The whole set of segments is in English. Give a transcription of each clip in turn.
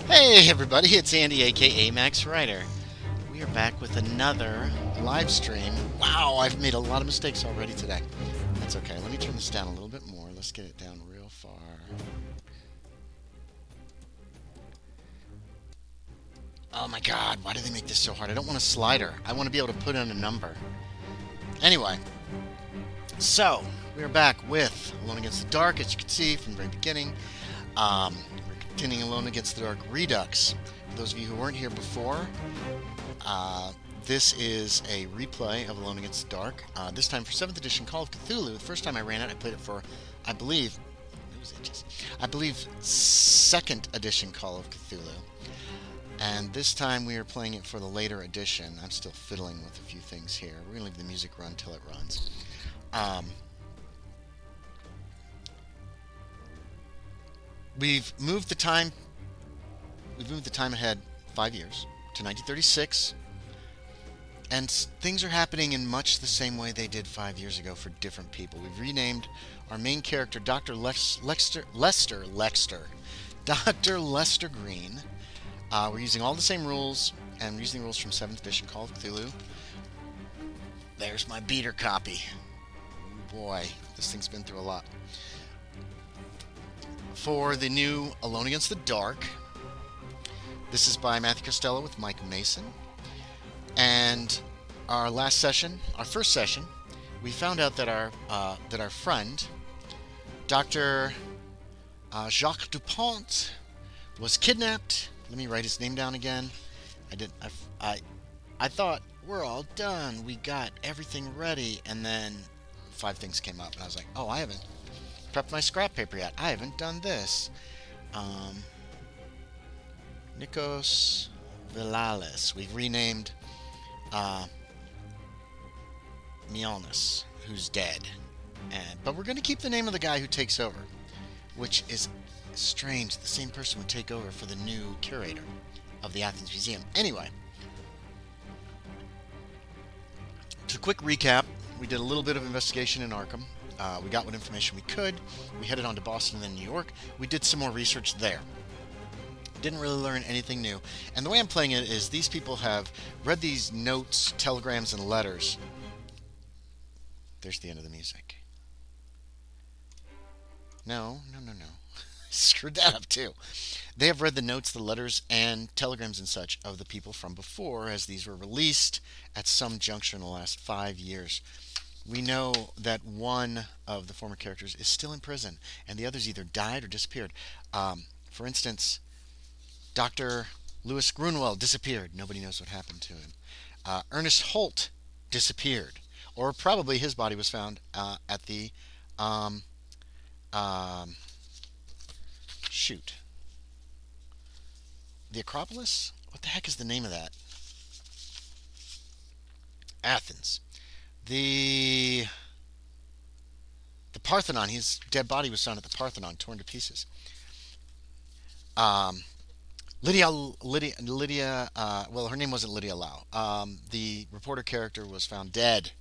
Hey everybody, it's Andy aka Max Writer. We are back with another live stream. Wow, I've made a lot of mistakes already today. That's okay. Let me turn this down a little bit more. Let's get it down real far. Oh my god, why do they make this so hard? I don't want a slider. I want to be able to put in a number. Anyway, so we are back with Alone Against the Dark, as you can see from the very beginning. We're continuing Alone Against the Dark Redux. For those of you who weren't here before, this is a replay of Alone Against the Dark. This time for 7th edition Call of Cthulhu. The first time I ran it, I played it for, I believe, 2nd edition Call of Cthulhu. And this time we are playing it for the later edition. I'm still fiddling with a few things here. We're going to leave the music run till it runs. We've moved the time ahead 5 years to 1936, and things are happening in much the same way they did 5 years ago for different people. We've renamed our main character Dr. Lester Green. We're using all the same rules, and we're using the rules from 7th edition Call of Cthulhu. There's my beater copy. Boy, this thing's been through a lot. For the new Alone Against the Dark, this is by Matthew Costello with Mike Mason. And our first session, we found out that our friend, Dr. Jacques Dupont, was kidnapped. Let me write his name down again. I thought we're all done. We got everything ready, and then 5 things came up, and I was like, oh, I haven't prepped my scrap paper yet. I haven't done this. Nikos Villalis. We've renamed Mjolnir, who's dead. But we're going to keep the name of the guy who takes over, which is strange. The same person would take over for the new curator of the Athens Museum. Anyway, to quick recap, we did a little bit of investigation in Arkham. We got what information we could. We headed on to Boston and then New York. We did some more research there. Didn't really learn anything new. And the way I'm playing it is these people have read these notes, telegrams, and letters. There's the end of the music. No. Screwed that up too. They have read the notes, the letters, and telegrams and such of the people from before, as these were released at some juncture in the last 5 years. We know that one of the former characters is still in prison, and the others either died or disappeared. For instance, Dr. Louis Grunwald disappeared. Nobody knows what happened to him. Ernest Holt disappeared, or probably his body was found at the the Acropolis? What the heck is the name of that? Athens. The Parthenon. His dead body was found at the Parthenon, torn to pieces. Lydia. Well, her name wasn't Lydia Lau. The reporter character was found dead.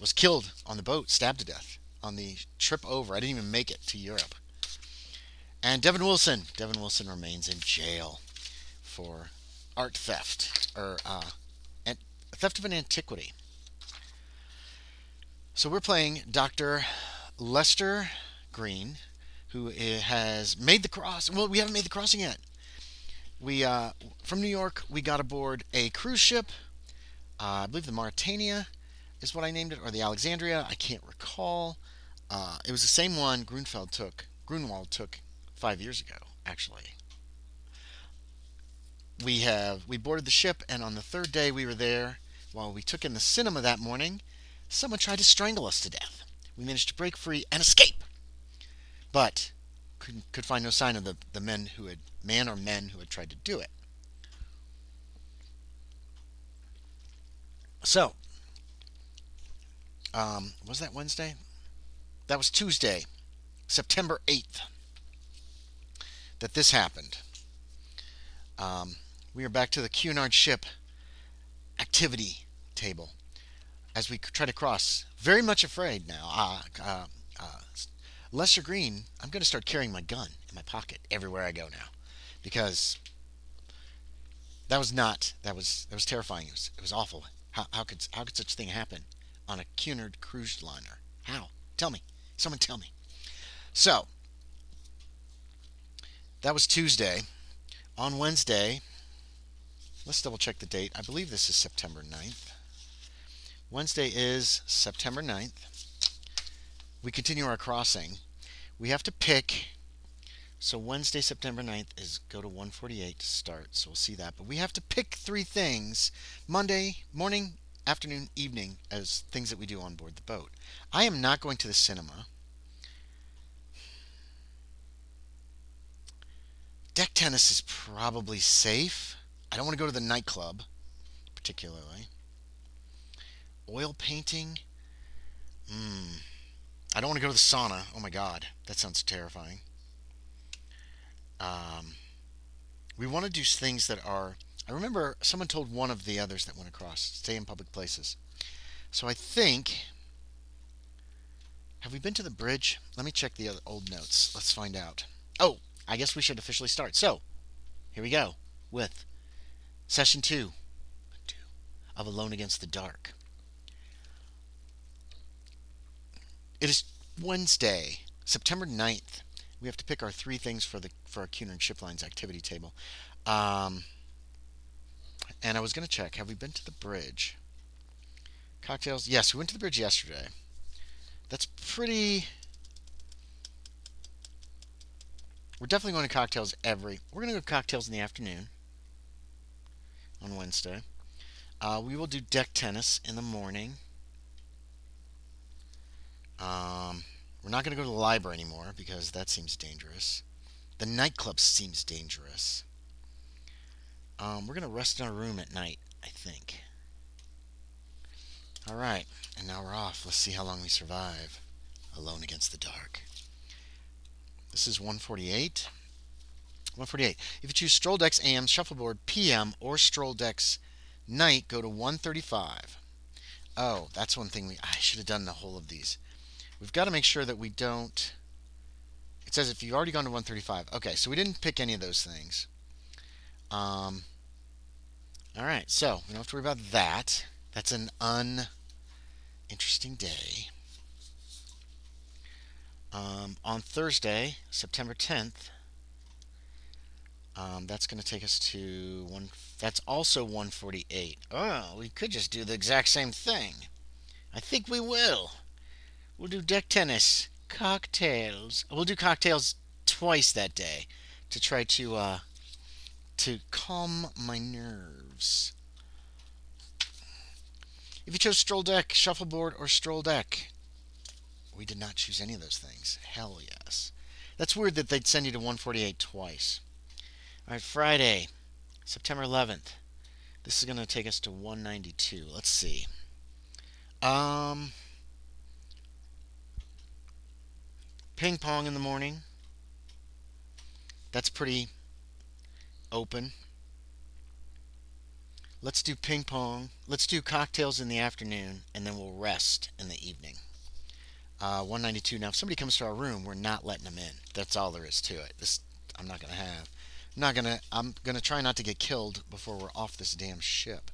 Was killed on the boat, stabbed to death on the trip over. I didn't even make it to Europe. And Devin Wilson. Devin Wilson remains in jail for art theft, or theft of an antiquity. So we're playing Dr. Lester Green, who has made the cross. Well, we haven't made the crossing yet. We from New York, we got aboard a cruise ship. I believe the Mauritania is what I named it, or the Alexandria. I can't recall. It was the same one Grunwald took 5 years ago, actually. We boarded the ship, and on the third day we were there, while we took in the cinema that morning, someone tried to strangle us to death. We managed to break free and escape, but could find no sign of the man or men who had tried to do it. So, was that Wednesday? That was Tuesday, September 8th, that this happened. We are back to the Cunard ship activity table as we try to cross. Very much afraid now. Lesser Green, I'm going to start carrying my gun in my pocket everywhere I go now, because that was terrifying. It was awful. How could such thing happen on a Cunard cruise liner? How? Tell me. Someone tell me. So that was Tuesday. On Wednesday, let's double check the date. I believe this is September 9th. Wednesday is September 9th. We continue our crossing. We have to pick. So Wednesday, September 9th is go to 148 to start. So we'll see that. But we have to pick three things Monday, morning, afternoon, evening as things that we do on board the boat. I am not going to the cinema. Deck tennis is probably safe. I don't want to go to the nightclub, particularly. Oil painting? I don't want to go to the sauna. Oh my god, that sounds terrifying. We want to do things that are. I remember someone told one of the others that went across, stay in public places. So I think. Have we been to the bridge? Let me check the other old notes. Let's find out. Oh, I guess we should officially start. So, here we go with session 2 of Alone Against the Dark. It is Wednesday, September 9th. We have to pick our three things for our Cunard Ship Lines activity table. And I was going to check, have we been to the bridge? Cocktails? Yes, we went to the bridge yesterday. That's pretty. We're definitely going to cocktails We're going to go cocktails in the afternoon on Wednesday. We will do deck tennis in the morning. We're not going to go to the library anymore because that seems dangerous. The nightclub seems dangerous. We're going to rest in our room at night, I think. Alright, and now we're off. Let's see how long we survive. Alone Against the Dark. This is 148. 148. If you choose Stroll Decks AM, Shuffleboard PM, or Stroll Decks Night, go to 135. Oh, that's one thing I should have done the whole of these. We've got to make sure that we don't. It says if you've already gone to 135. Okay, so we didn't pick any of those things. All right, so we don't have to worry about that. That's an uninteresting day. On Thursday, September 10th, that's going to take us to that's also 148. Oh, we could just do the exact same thing. I think we will. We'll do deck tennis, cocktails. We'll do cocktails twice that day to try to calm my nerves. If you chose Stroll Deck, Shuffleboard, or Stroll Deck, we did not choose any of those things. Hell yes. That's weird that they'd send you to 148 twice. Alright, Friday, September 11th. This is going to take us to 192. Let's see. Ping pong in the morning. That's pretty open. Let's do ping pong. Let's do cocktails in the afternoon, and then we'll rest in the evening. 192. Now, if somebody comes to our room, we're not letting them in. That's all there is to it. This I'm not gonna have. I'm gonna try not to get killed before we're off this damn ship.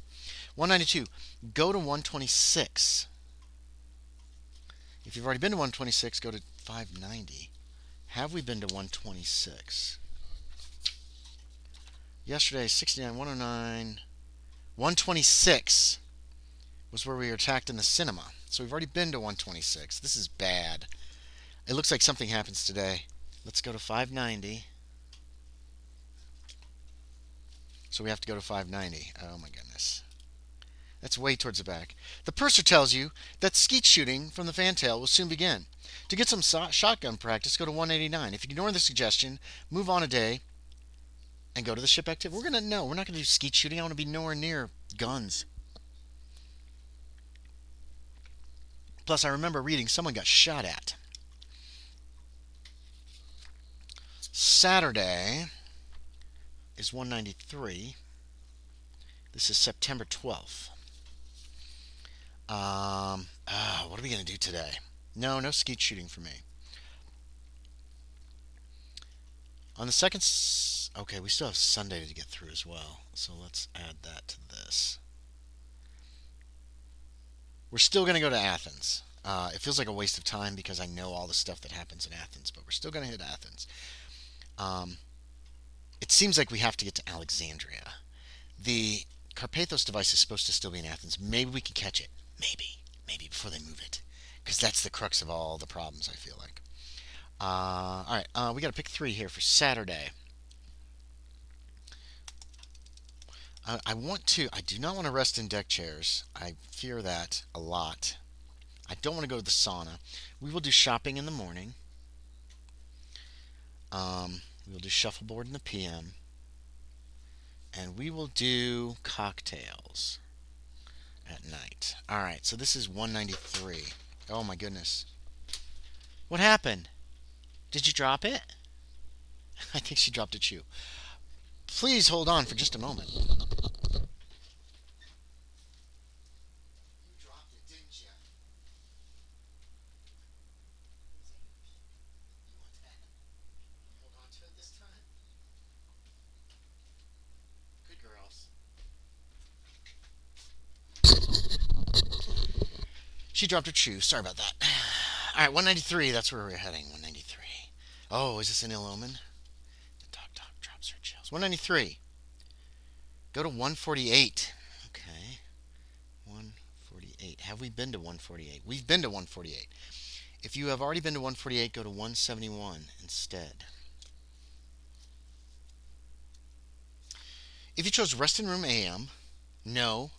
192. Go to 126. If you've already been to 126, go to 590. Have we been to 126? Yesterday, 69, 109, 126 was where we were attacked in the cinema. So we've already been to 126. This is bad. It looks like something happens today. Let's go to 590. So we have to go to 590. Oh my goodness. That's way towards the back. The purser tells you that skeet shooting from the fantail will soon begin. To get some shotgun practice, go to 189. If you ignore the suggestion, move on a day and go to the ship activity. We're not going to do skeet shooting. I want to be nowhere near guns. Plus, I remember reading someone got shot at. Saturday is 193. This is September 12th. What are we going to do today? No skeet shooting for me. On the second... Okay, we still have Sunday to get through as well. So let's add that to this. We're still going to go to Athens. It feels like a waste of time because I know all the stuff that happens in Athens, but we're still going to hit Athens. It seems like we have to get to Alexandria. The Carpathos device is supposed to still be in Athens. Maybe we can catch it. Maybe before they move it. Because that's the crux of all the problems, I feel like. Alright, we got to pick 3 here for Saturday. I do not want to rest in deck chairs. I fear that a lot. I don't want to go to the sauna. We will do shopping in the morning. We will do shuffleboard in the PM. And we will do cocktails at night. Alright, so this is 193. Oh my goodness. What happened? Did you drop it? I think she dropped a chew. Please hold on for just a moment. You dropped it, didn't you? You want that? You hold on to it this time? Good girls. She dropped her chew. Sorry about that. Alright, 193. That's where we're heading. 193. Oh, is this an ill omen? The dog drops her chills. 193. Go to 148. Okay. 148. Have we been to 148? We've been to 148. If you have already been to 148, go to 171 instead. If you chose Rest in Room AM, no.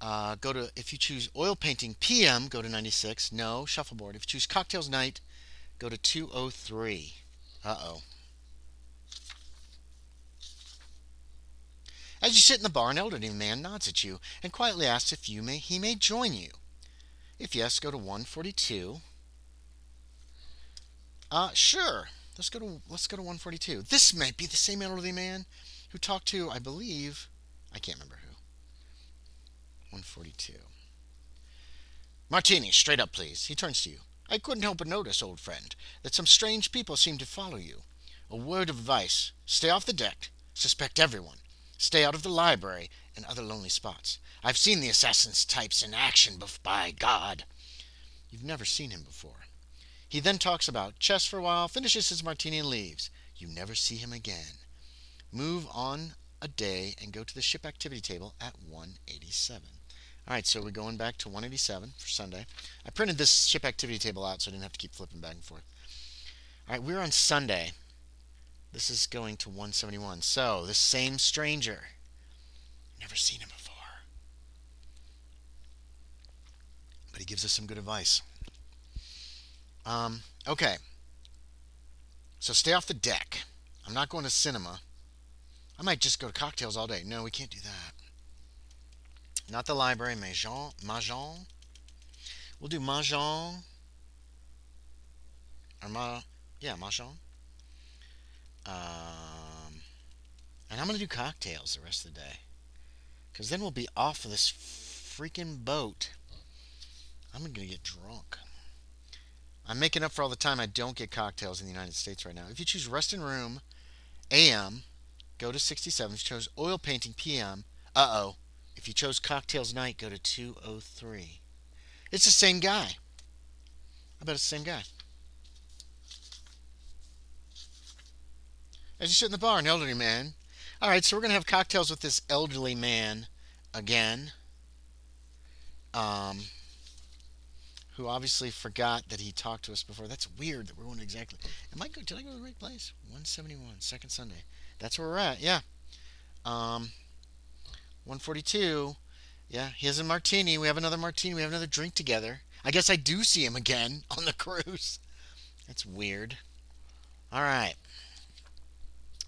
If you choose Oil Painting PM, go to 96. No. Shuffleboard. If you choose Cocktails Night, go to 203. Uh-oh. As you sit in the bar, an elderly man nods at you and quietly asks if he may join you. If yes, go to 142. Sure. Let's go to 142. This might be the same elderly man who talked to, I believe, I can't remember who. 142. Martini, straight up, please. He turns to you. I couldn't help but notice, old friend, that some strange people seem to follow you. A word of advice: stay off the deck. Suspect everyone. Stay out of the library and other lonely spots. I've seen the assassin's types in action, by God. You've never seen him before. He then talks about chess for a while, finishes his martini and leaves. You never see him again. Move on a day and go to the ship activity table at 187. Alright, so we're going back to 187 for Sunday. I printed this ship activity table out so I didn't have to keep flipping back and forth. Alright, we're on Sunday. This is going to 171. So, this same stranger. Never seen him before. But he gives us some good advice. Okay. So stay off the deck. I'm not going to cinema. I might just go to cocktails all day. No, we can't do that. Not the library. Mahjong. We'll do Mahjong. Or Mahjong. And I'm going to do cocktails the rest of the day. Because then we'll be off of this freaking boat. I'm going to get drunk. I'm making up for all the time I don't get cocktails in the United States right now. If you choose Rest in Room AM, go to 67. If you chose Oil Painting PM, uh-oh. If you chose Cocktails Night, go to 203. It's the same guy. I bet it's the same guy. As you sit in the bar, an elderly man. All right, so we're gonna have cocktails with this elderly man again, um, who obviously forgot that he talked to us before. That's weird that we're going exactly. Am I good? Did I go to the right place? 171, second Sunday. That's where we're at. Yeah. 142. Yeah, he has a martini. We have another martini. We have another drink together. I guess I do see him again on the cruise. That's weird. All right.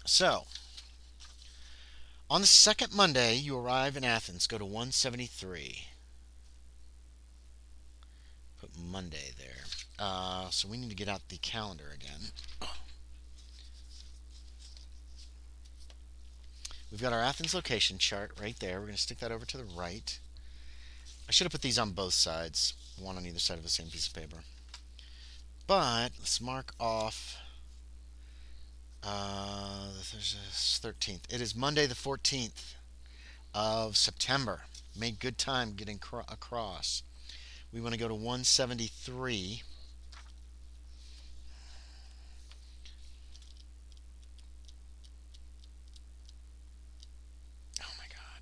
So, on the second Monday, you arrive in Athens. Go to 173. Put Monday there. So we need to get out the calendar again. We've got our Athens location chart right there. We're going to stick that over to the right. I should have put these on both sides, one on either side of the same piece of paper. But let's mark off there's 13th. It is Monday the 14th of September. Made good time getting across. We want to go to 173. Oh my God.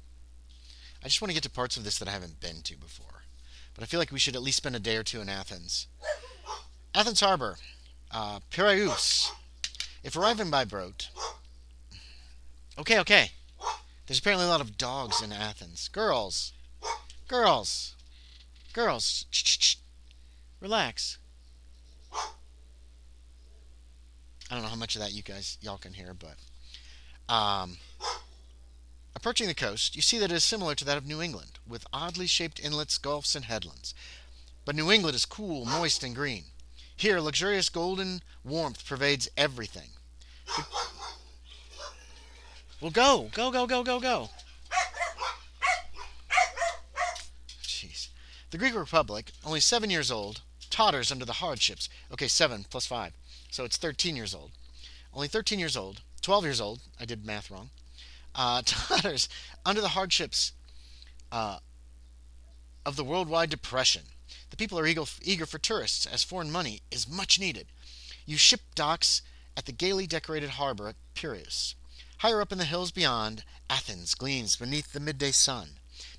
I just want to get to parts of this that I haven't been to before. But I feel like we should at least spend a day or two in Athens. Athens Harbor. Piraeus. If arriving by boat. Okay, okay. There's apparently a lot of dogs in Athens. Girls. Girls. Girls. Shh. Relax. I don't know how much of that y'all can hear, but approaching the coast, you see that it is similar to that of New England, with oddly shaped inlets, gulfs, and headlands. But New England is cool, moist, and green. Here, luxurious golden warmth pervades everything. Well, go, go, go, go, go, go. Jeez. The Greek Republic, only 7 years old, totters under the hardships. Okay, 7 plus 5. So it's 13 years old. Only 13 years old. 12 years old. I did math wrong. Totters under the hardships of the worldwide depression. The people are eager for tourists, as foreign money is much needed. You ship docks at the gaily decorated harbor at Piraeus. Higher up in the hills beyond, Athens gleams beneath the midday sun.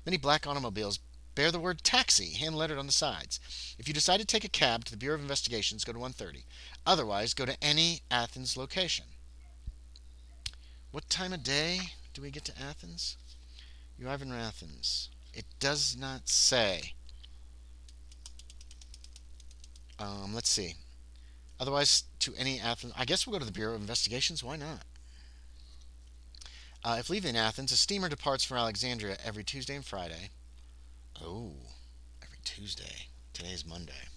Many black automobiles bear the word taxi hand-lettered on the sides. If you decide to take a cab to the Bureau of Investigations, go to 130. Otherwise, go to any Athens location. What time of day do we get to Athens? You arrive in Athens. It does not say. Let's see. Otherwise, to any Athens. I guess we'll go to the Bureau of Investigations. Why not? If leaving Athens, a steamer departs from Alexandria every Tuesday and Friday. Oh, every Tuesday. Today is Monday.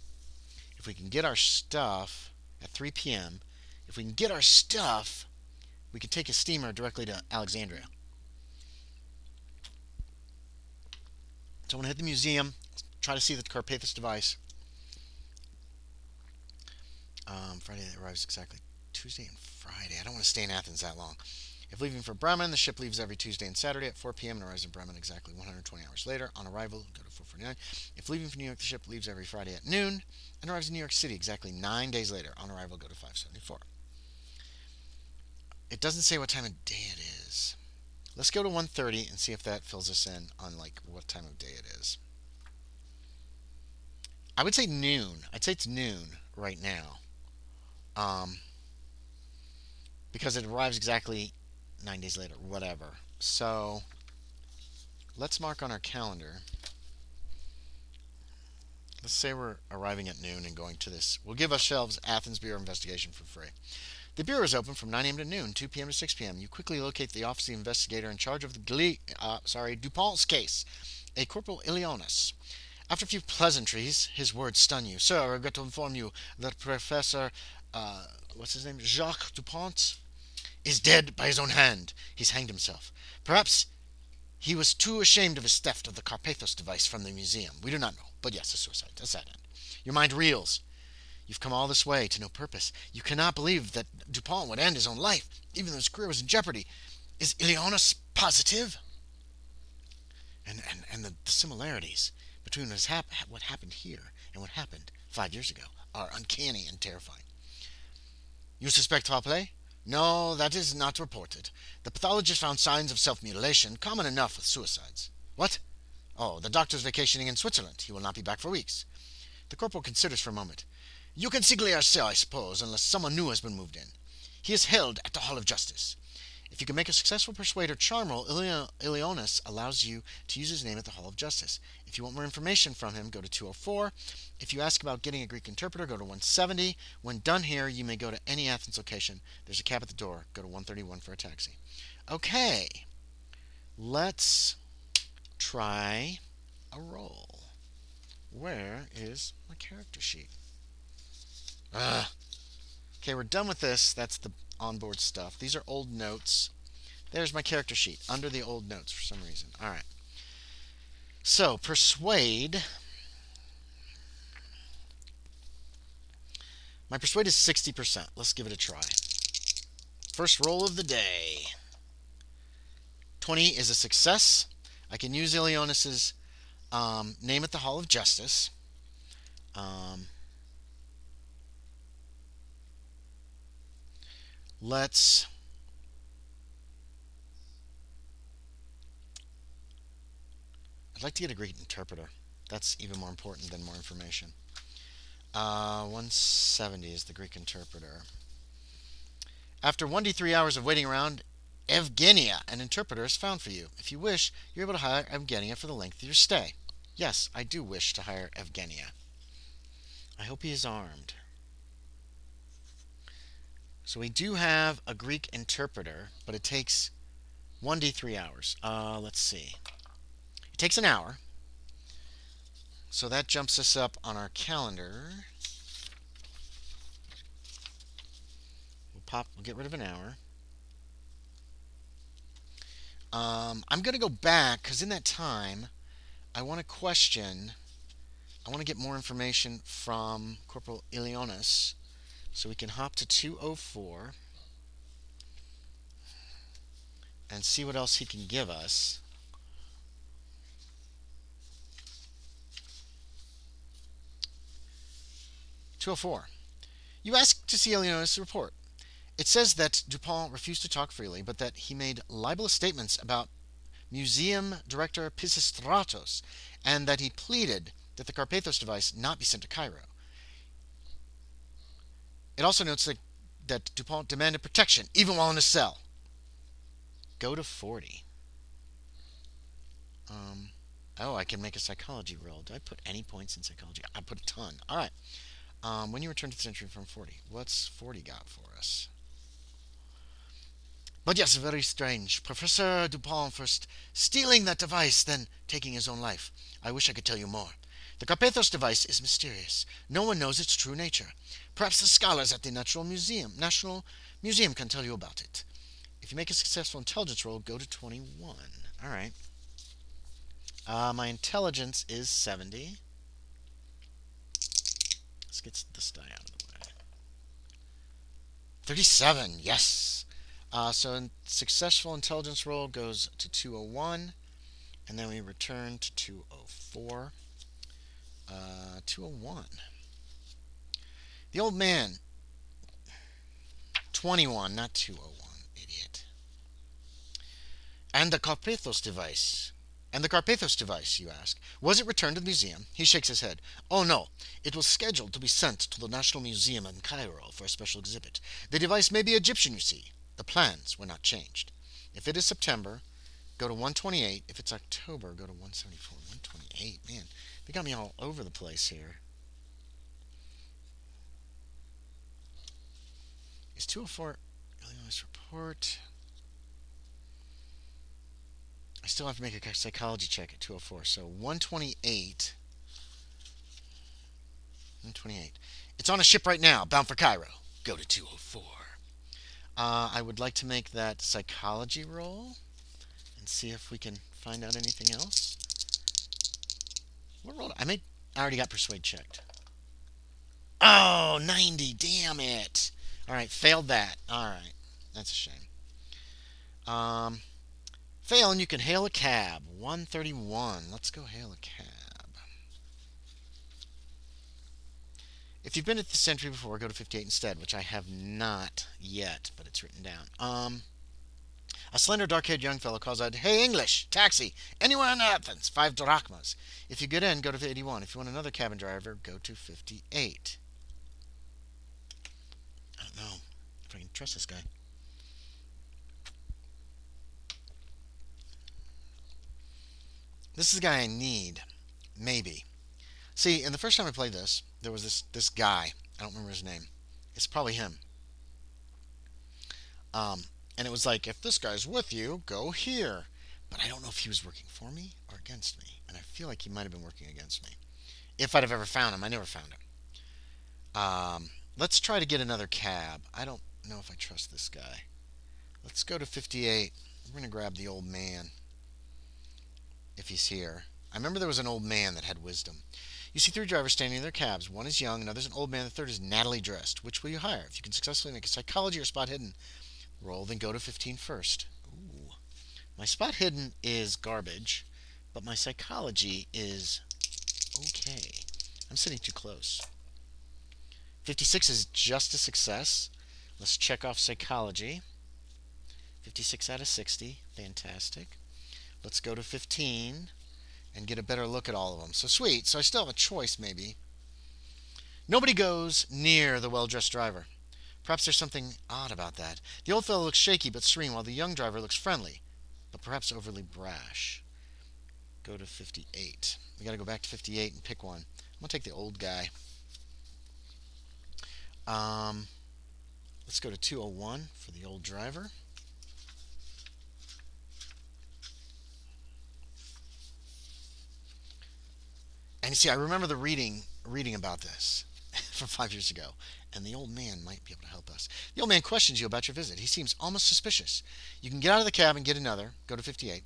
If we can get our stuff at 3 p.m., if we can get our stuff, we can take a steamer directly to Alexandria. So I want to hit the museum, try to see the Carpathos device. Friday arrives exactly Tuesday and Friday. I don't want to stay in Athens that long. If leaving for Bremen, the ship leaves every Tuesday and Saturday at 4 p.m. and arrives in Bremen exactly 120 hours later. On arrival, go to 449. If leaving for New York, the ship leaves every Friday at noon and arrives in New York City exactly 9 days later. On arrival, go to 574. It doesn't say what time of day it is. Let's go to 1:30 and see if that fills us in on like what time of day it is. I would say noon. I'd say it's noon right now. Because it arrives exactly 9 days later, whatever. So let's mark on our calendar. Let's say we're arriving at noon and going to this. We'll give ourselves Athens Bureau of Investigation for free. The Bureau is open from 9 a.m. to noon, 2 p.m. to 6 p.m. You quickly locate the office of the investigator in charge of the Dupont's case, a Corporal Ilionis. After a few pleasantries, his words stun you. Sir, I regret to inform you that Professor, what's his name, Jacques Dupont, is dead by his own hand. He's hanged himself. Perhaps he was too ashamed of his theft of the Carpathos device from the museum. We do not know. But yes, a suicide. A sad end. Your mind reels. You've come all this way to no purpose. You cannot believe that Dupont would end his own life, even though his career was in jeopardy. Is Ilionis positive? And the similarities between what happened here and what happened 5 years ago are uncanny and terrifying. You suspect foul play? No, that is not reported. The pathologist found signs of self-mutilation, common enough with suicides. What? Oh, the doctor's vacationing in Switzerland. He will not be back for weeks. The corporal considers for a moment. You can see Gliarcel, I suppose, unless someone new has been moved in. He is held at the Hall of Justice. If you can make a successful persuade or charm roll, Ilionis allows you to use his name at the Hall of Justice. If you want more information from him, go to 204. If you ask about getting a Greek interpreter, go to 170. When done here, you may go to any Athens location. There's a cab at the door. Go to 131 for a taxi. Okay, let's try a roll. Where is my character sheet? Ugh. Okay, we're done with this. That's the onboard stuff. These are old notes. There's my character sheet under the old notes for some reason. All right. So, persuade. My persuade is 60%. Let's give it a try. First roll of the day. 20 is a success. I can use Ilionis's name at the Hall of Justice. Let's I'd like to get a Greek interpreter. That's even more important than more information. 170 is the Greek interpreter. After 1d3 hours of waiting around, Evgenia, an interpreter, is found for you. If you wish, you're able to hire Evgenia for the length of your stay. Yes, I do wish to hire Evgenia. I hope he is armed. So we do have a Greek interpreter, but it takes 1d3 hours. Let's see. It takes an hour. So that jumps us up on our calendar. We'll get rid of an hour. I'm going to go back, because in that time, I want to get more information from Corporal Ilionis. So we can hop to 204 and see what else he can give us. "204. You asked to see Ilionis' report. It says that Dupont refused to talk freely, but that he made libelous statements about museum director Pisistratos, and that he pleaded that the Carpathos device not be sent to Cairo. It also notes that Dupont demanded protection, even while in a cell." Go to 40. Oh, I can make a psychology roll. Do I put any points in psychology? I put a ton. All right. When you return to the century from 40, what's 40 got for us? But yes, very strange. Professor Dupont first stealing that device, then taking his own life. I wish I could tell you more. The Carpathos device is mysterious. No one knows its true nature. Perhaps the scholars at the National Museum can tell you about it. If you make a successful intelligence roll, go to 21. All right. My intelligence is 70. Let's get this die out of the way. 37. Yes. So successful intelligence roll goes to 201, and then we return to 204. 201. The old man. 21, not 201, idiot. And the Carpathos device, you ask. Was it returned to the museum? He shakes his head. Oh no, it was scheduled to be sent to the National Museum in Cairo for a special exhibit. The device may be Egyptian, you see. The plans were not changed. If it is September, go to 128. If it's October, go to 174. 128, man, they got me all over the place here. Is 204 Illinois report? I still have to make a psychology check at 204. So 128. 128. It's on a ship right now, bound for Cairo. Go to 204. I would like to make that psychology roll and see if we can find out anything else. What roll? I already got persuade checked. Oh, 90. Damn it. All right, failed that. All right, that's a shame. Fail and you can hail a cab. 131. Let's go hail a cab. If you've been at the Century before, go to 58 instead, which I have not yet, but it's written down. A slender, dark-haired young fellow calls out, "Hey, English! Taxi! Anywhere in Athens! 5 drachmas." If you get in, go to 81. If you want another cabin driver, go to 58. I don't know if I can trust this guy. This is the guy I need. Maybe. See, and the first time I played this, there was this guy. I don't remember his name. It's probably him. And it was like, if this guy's with you, go here. But I don't know if he was working for me or against me. And I feel like he might have been working against me. If I'd have ever found him, I never found him. Let's try to get another cab. I don't know if I trust this guy. Let's go to 58. We're going to grab the old man. If he's here. I remember there was an old man that had wisdom. You see 3 drivers standing in their cabs. One is young, another's an old man, the third is nattily dressed. Which will you hire? If you can successfully make a psychology or spot hidden roll, then go to 15 first. Ooh. My spot hidden is garbage, but my psychology is okay. I'm sitting too close. 56 is just a success. Let's check off psychology. 56 out of 60. Fantastic. Let's go to 15 and get a better look at all of them. So sweet. So I still have a choice, maybe. Nobody goes near the well-dressed driver. Perhaps there's something odd about that. The old fellow looks shaky but serene, while the young driver looks friendly, but perhaps overly brash. Go to 58. We got to go back to 58 and pick one. I'm going to take the old guy. Let's go to 201 for the old driver. And you see, I remember the reading about this from 5 years ago, and the old man might be able to help us. The old man questions you about your visit. He seems almost suspicious. You can get out of the cab and get another, go to 58,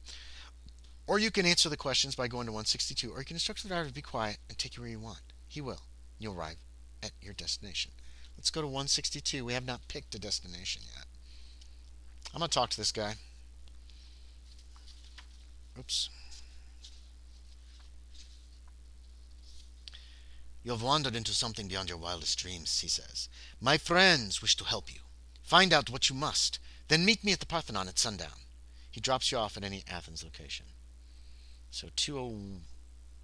or you can answer the questions by going to 162, or you can instruct the driver to be quiet and take you where you want. He will. You'll arrive at your destination. Let's go to 162. We have not picked a destination yet. I'm going to talk to this guy. Oops. You have wandered into something beyond your wildest dreams, he says. My friends wish to help you. Find out what you must. Then meet me at the Parthenon at sundown. He drops you off at any Athens location. So 20...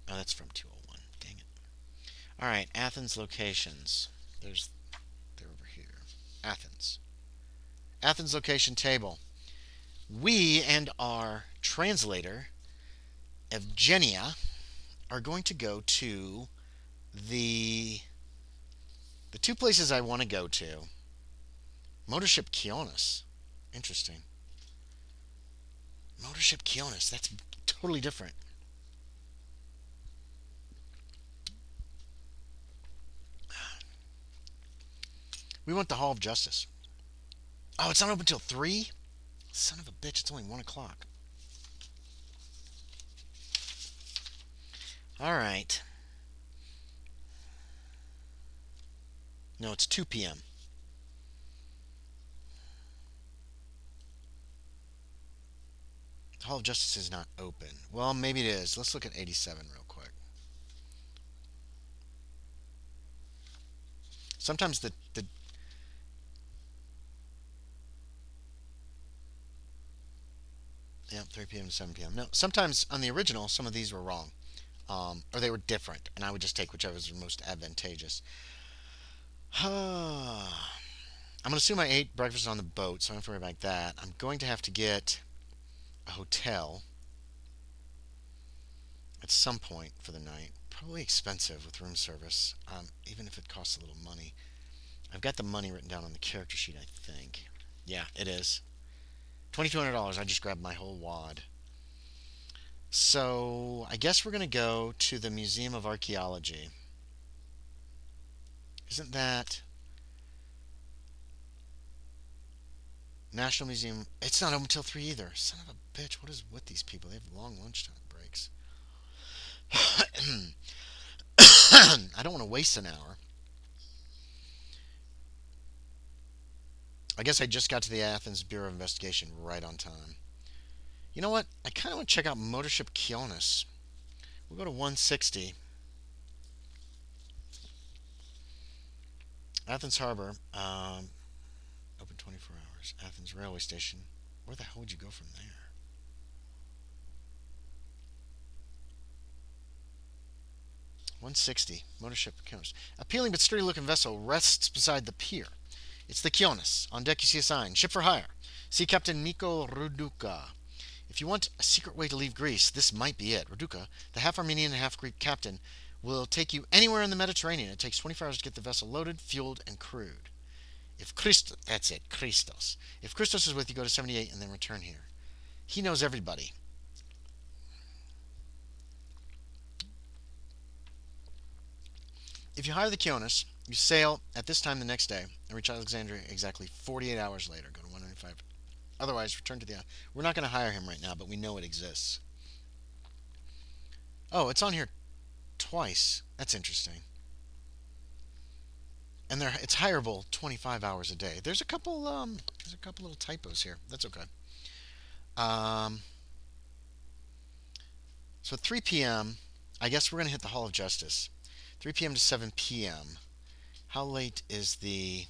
Oh, that's from 201. Dang it. Alright, Athens locations. They're over here. Athens. Athens location table. We and our translator, Evgenia, are going to go to the 2 places I want to go to. Motorship Kionis. Interesting. Motorship Kionis. That's totally different. We want the Hall of Justice. Oh, it's not open till 3? Son of a bitch, it's only 1 o'clock. Alright. No, it's 2 p.m. The Hall of Justice is not open. Well, maybe it is. Let's look at 87 real quick. Sometimes the yeah, 3 p.m. to 7 p.m. No, sometimes on the original, some of these were wrong. Or they were different, and I would just take whichever was most advantageous. I'm going to assume I ate breakfast on the boat, so I don't have to worry about that. I'm going to have to get a hotel at some point for the night. Probably expensive with room service, even if it costs a little money. I've got the money written down on the character sheet, I think. Yeah, it is. $2,200. I just grabbed my whole wad. So, I guess we're going to go to the Museum of Archaeology. Isn't that National Museum? It's not open till 3 either. Son of a bitch, what is with these people? They have long lunchtime breaks. I don't want to waste an hour. I guess I just got to the Athens Bureau of Investigation right on time. You know what? I kind of want to check out Motorship Kionis. We'll go to 160. Athens Harbor, open 24 hours. Athens Railway Station. Where the hell would you go from there? 160. Motorship coast. Appealing but sturdy looking vessel rests beside the pier. It's the Kionis. On deck you see a sign. Ship for hire. See Captain Miko Ruduka. If you want a secret way to leave Greece, this might be it. Raduca, the half Armenian and half Greek captain, will take you anywhere in the Mediterranean. It takes 24 hours to get the vessel loaded, fueled, and crewed. If Christos, that's it, Christos. If Christos is with you, go to 78 and then return here. He knows everybody. If you hire the Kionis, you sail at this time the next day and reach Alexandria exactly 48 hours later. Go to 195. Otherwise, return to the. We're not going to hire him right now, but we know it exists. Oh, it's on here twice. That's interesting. And it's hireable 25 hours a day. There's a couple little typos here. That's okay. Um, so 3 p.m. I guess we're gonna hit the Hall of Justice. 3 p.m. to 7 p.m. How late is the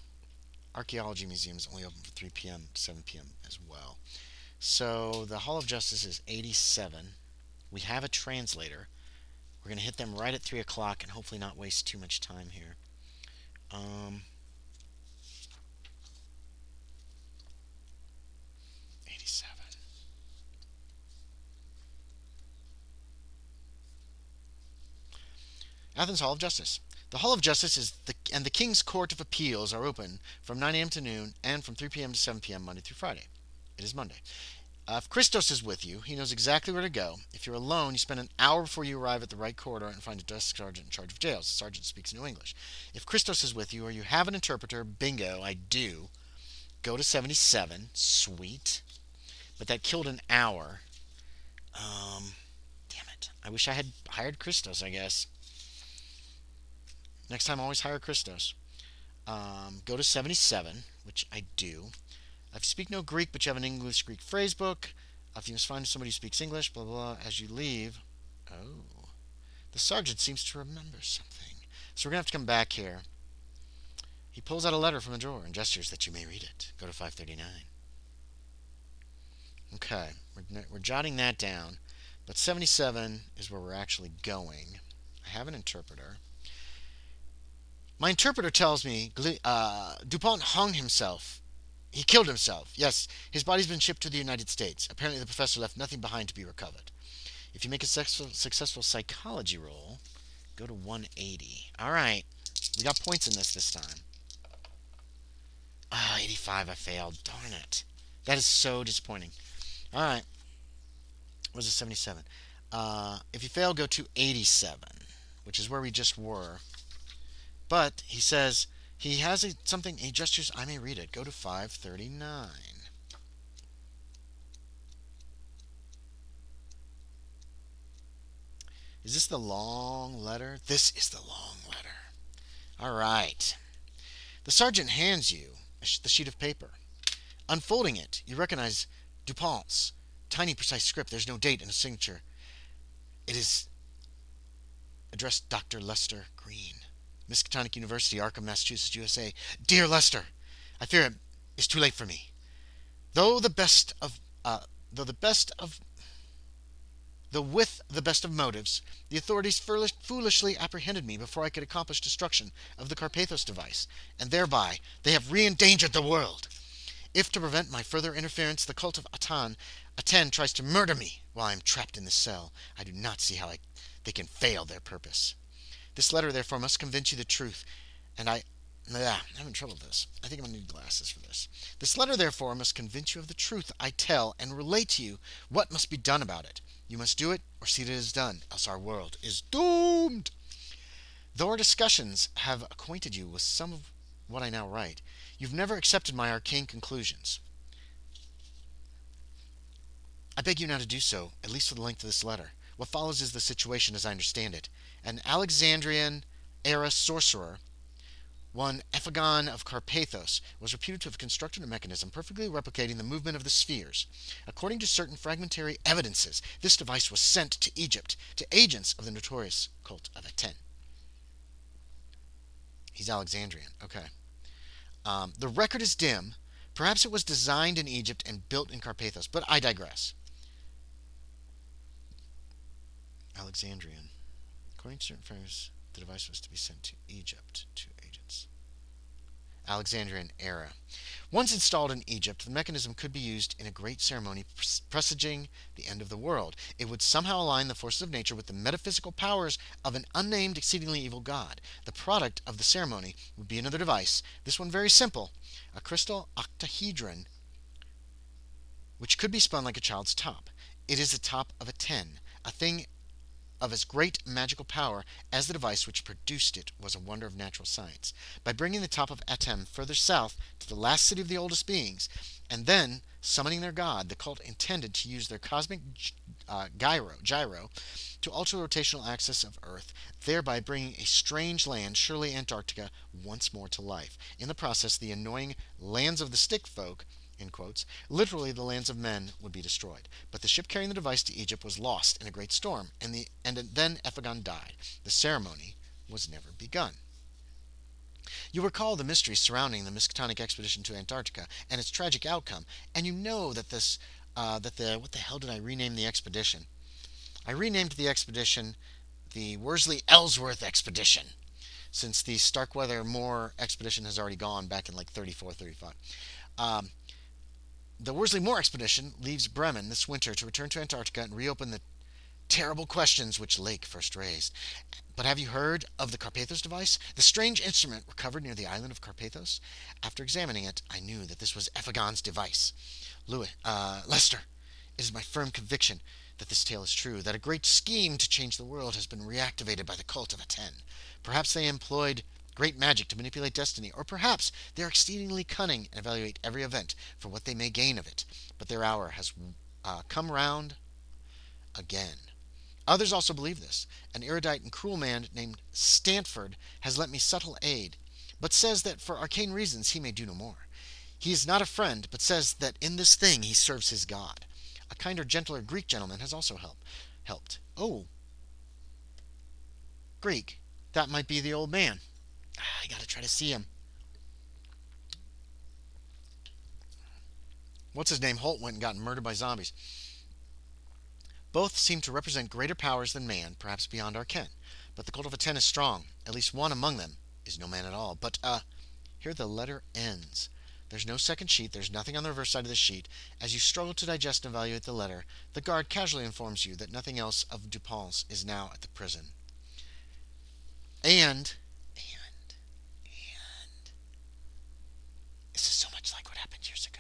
Archaeology Museum? Is only open from 3 p.m. to 7 p.m. as well. So the Hall of Justice is 87. We have a translator. We're gonna hit them right at 3 o'clock and hopefully not waste too much time here. Um, 87. Athens Hall of Justice. The Hall of Justice and the King's Court of Appeals are open from 9 a.m. to noon and from 3 p.m. to 7 p.m. Monday through Friday. It is Monday. If Christos is with you, he knows exactly where to go. If you're alone, you spend an hour before you arrive at the right corridor and find a desk sergeant in charge of jails. The sergeant speaks no English. If Christos is with you or you have an interpreter, bingo, I do. Go to 77. Sweet. But that killed an hour. Damn it. I wish I had hired Christos, I guess. Next time, always hire Christos. Go to 77, which I do. If you speak no Greek, but you have an English-Greek phrase book, if you must find somebody who speaks English, blah, blah, blah, as you leave. Oh. The sergeant seems to remember something. So we're going to have to come back here. He pulls out a letter from a drawer and gestures that you may read it. Go to 539. Okay. We're jotting that down. But 77 is where we're actually going. I have an interpreter. My interpreter tells me Dupont hung himself. He killed himself. Yes, his body's been shipped to the United States. Apparently, the professor left nothing behind to be recovered. If you make a successful psychology roll, go to 180. All right, we got points in this time. Ah, 85. I failed. Darn it. That is so disappointing. All right. What was it? 77. If you fail, go to 87, which is where we just were. But he says he has something. He gestures. I may read it. Go to 539. Is this the long letter? This is the long letter. All right. The sergeant hands you the sheet of paper. Unfolding it, you recognize Dupont's tiny, precise script. There's no date and a signature. It is addressed Dr. Lester Green, Miskatonic University, Arkham, Massachusetts, USA. Dear Lester, I fear it is too late for me. Though with the best of motives, the authorities foolishly apprehended me before I could accomplish destruction of the Carpathos device, and thereby they have re-endangered the world. If to prevent my further interference, the cult of Aten tries to murder me while I am trapped in this cell, I do not see how they can fail their purpose. This letter, therefore, must convince you the truth, and I'm having trouble with this. I think I'm going to need glasses for this. This letter, therefore, must convince you of the truth I tell and relate to you what must be done about it. You must do it or see that it is done, else our world is doomed. Though our discussions have acquainted you with some of what I now write, you've never accepted my arcane conclusions. I beg you now to do so, at least for the length of this letter. What follows is the situation as I understand it. An Alexandrian-era sorcerer, one Ephagon of Carpathos, was reputed to have constructed a mechanism perfectly replicating the movement of the spheres. According to certain fragmentary evidences, this device was sent to Egypt, to agents of the notorious cult of Aten. He's Alexandrian. Okay. The record is dim. Perhaps it was designed in Egypt and built in Carpathos, but I digress. Alexandrian. According to certain frames, the device was to be sent to Egypt to agents. Alexandrian era. Once installed in Egypt, the mechanism could be used in a great ceremony presaging the end of the world. It would somehow align the forces of nature with the metaphysical powers of an unnamed, exceedingly evil god. The product of the ceremony would be another device, this one very simple, a crystal octahedron, which could be spun like a child's top. It is the top of a 10, a thing of as great magical power as the device which produced it was a wonder of natural science. By bringing the top of Atem further south to the last city of the oldest beings, and then summoning their god, the cult intended to use their cosmic gyro to alter the rotational axis of Earth, thereby bringing a strange land, surely Antarctica, once more to life. In the process, the annoying lands of the stick folk, in quotes, literally the lands of men, would be destroyed. But the ship carrying the device to Egypt was lost in a great storm, and then Ephagon died. The ceremony was never begun. You recall the mystery surrounding the Miskatonic expedition to Antarctica and its tragic outcome, and you know that what the hell did I rename the expedition? I renamed the expedition the Worsley Ellsworth Expedition, since the Starkweather Moore expedition has already gone back in like 34, 35. The Worsley Moore expedition leaves Bremen this winter to return to Antarctica and reopen the terrible questions which Lake first raised. But have you heard of the Carpathos device? The strange instrument recovered near the island of Carpathos? After examining it, I knew that this was Ephagon's device. Lester, it is my firm conviction that this tale is true, that a great scheme to change the world has been reactivated by the cult of Aten. Perhaps they employed great magic to manipulate destiny, or perhaps they are exceedingly cunning and evaluate every event for what they may gain of it. But their hour has come round again. Others also believe this. An erudite and cruel man named Stanford has lent me subtle aid, but says that for arcane reasons he may do no more. He is not a friend, but says that in this thing he serves his god. A kinder, gentler Greek gentleman has also helped. Oh, Greek. That might be the old man. I gotta try to see him. What's his name? Holt went and got murdered by zombies. Both seem to represent greater powers than man, perhaps beyond our ken. But the cult of Aten is strong. At least one among them is no man at all. But, here the letter ends. There's no second sheet. There's nothing on the reverse side of the sheet. As you struggle to digest and evaluate the letter, the guard casually informs you that nothing else of Dupont's is now at the prison. And this is so much like what happened years ago.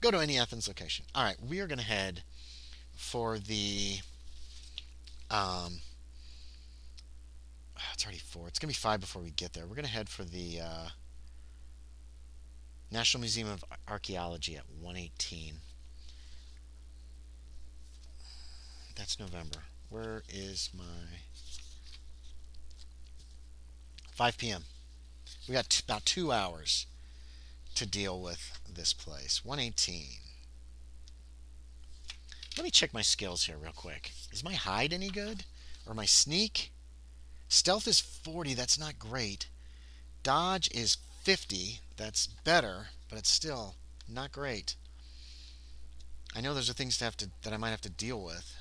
Go to any Athens location. All right, we are going to head for the it's already 4. It's going to be 5 before we get there. We're going to head for the National Museum of Archaeology at 118. That's November. Where is my 5 p.m. We got about 2 hours to deal with this place. 118. Let me check my skills here real quick. Is my hide any good? Or my sneak? Stealth is 40. That's not great. Dodge is 50. That's better, but it's still not great. I know those are things that I might have to deal with.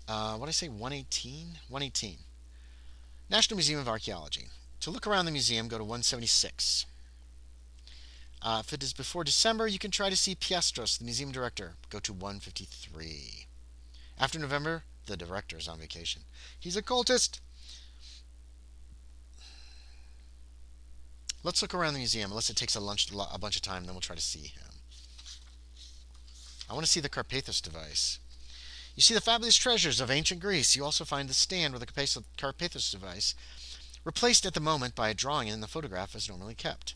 What did I say? 118? 118. National Museum of Archaeology. To look around the museum, go to 176. If it is before December, you can try to see Piastros, the museum director. Go to 153. After November, the director is on vacation. He's a cultist. Let's look around the museum, unless it takes a bunch of time, then we'll try to see him. I want to see the Carpathos device. You see the fabulous treasures of ancient Greece. You also find the stand with the Carpathos device, replaced at the moment by a drawing in the photograph as normally kept.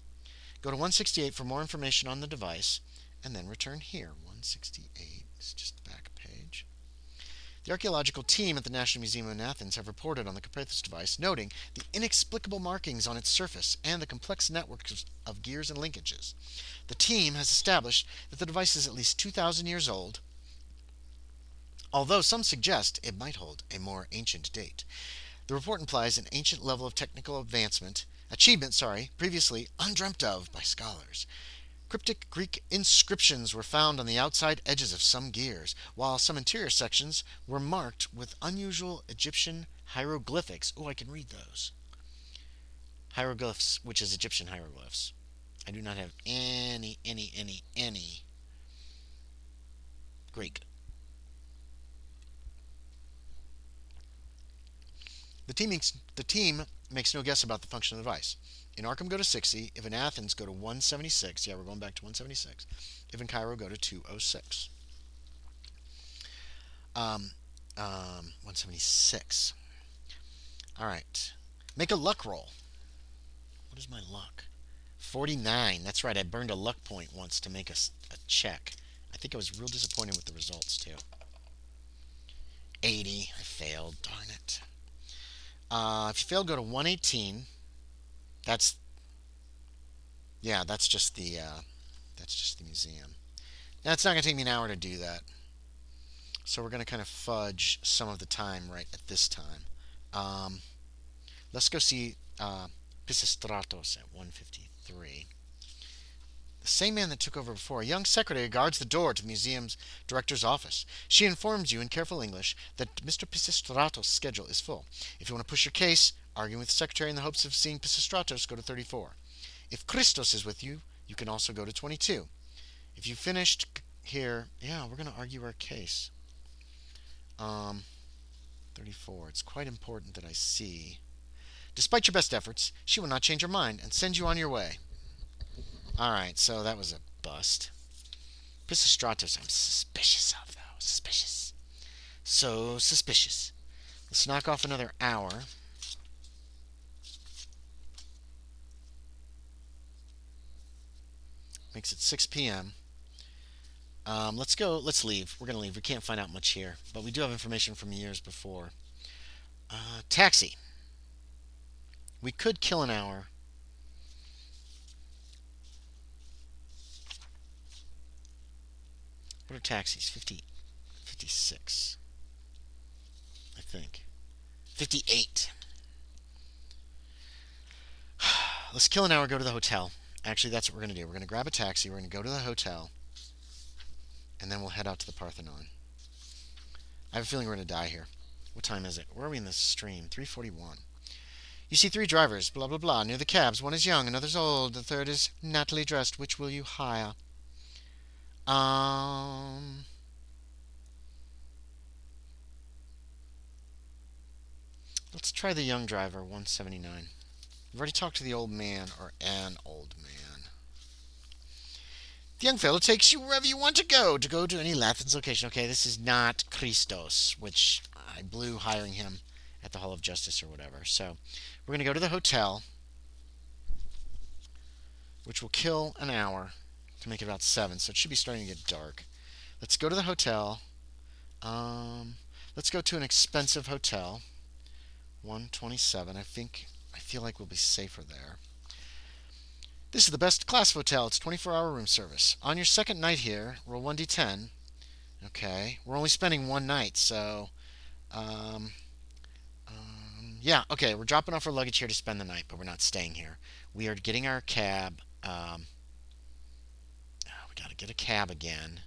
Go to 168 for more information on the device, and then return here. 168 is just the back page. The archaeological team at the National Museum in Athens have reported on the Carpathos device, noting the inexplicable markings on its surface and the complex networks of gears and linkages. The team has established that the device is at least 2,000 years old, although some suggest it might hold a more ancient date. The report implies an ancient level of technical achievement, previously undreamt of by scholars. Cryptic Greek inscriptions were found on the outside edges of some gears, while some interior sections were marked with unusual Egyptian hieroglyphics. Oh, I can read those. Hieroglyphs, which is Egyptian hieroglyphs. I do not have any Greek. The team makes no guess about the function of the device. In Arkham, go to 60. If in Athens, go to 176. Yeah, we're going back to 176. If in Cairo, go to 206. 176. All right. Make a luck roll. What is my luck? 49. That's right. I burned a luck point once to make a check. I think I was real disappointed with the results, too. 80. I failed. Darn it. If you fail, go to 118. That's that's just the museum. Now it's not going to take me an hour to do that, so we're going to kind of fudge some of the time right at this time. Let's go see Pisistratos at 153. The same man that took over before. A young secretary guards the door to the museum's director's office. She informs you in careful English that Mr. Pisistratos' schedule is full. If you want to push your case, arguing with the secretary in the hopes of seeing Pisistratos, go to 34. If Christos is with you, you can also go to 22. If you finished here, we're going to argue our case. 34. It's quite important that I see. Despite your best efforts, she will not change her mind and send you on your way. Alright, so that was a bust. Pisistratos, I'm suspicious of, though. Suspicious. So suspicious. Let's knock off another hour. Makes it 6 p.m. Let's go. Let's leave. We're going to leave. We can't find out much here. But we do have information from years before. Taxi. We could kill an hour. What are taxis? 56. I think. 58. Let's kill an hour, go to the hotel. Actually, that's what we're going to do. We're going to grab a taxi, we're going to go to the hotel, and then we'll head out to the Parthenon. I have a feeling we're going to die here. What time is it? Where are we in this stream? 3:41. You see 3 drivers, blah, blah, blah, near the cabs. One is young, another's old, the third is nattily dressed. Which will you hire? Let's try the young driver, 179. We've already talked to the old man, or an old man. The young fellow takes you wherever you want to go to any Athens location. Okay, this is not Christos, which I blew hiring him at the Hall of Justice or whatever. So we're going to go to the hotel, which will kill an hour to make it about 7. So it should be starting to get dark. Let's go to the hotel. Let's go to an expensive hotel. 127. I feel like we'll be safer there. This is the best class hotel. It's 24-hour room service. On your second night here, roll 1d10. Okay, we're only spending 1 night, so okay, we're dropping off our luggage here to spend the night, but we're not staying here. We are getting our cab. We got to get a cab again.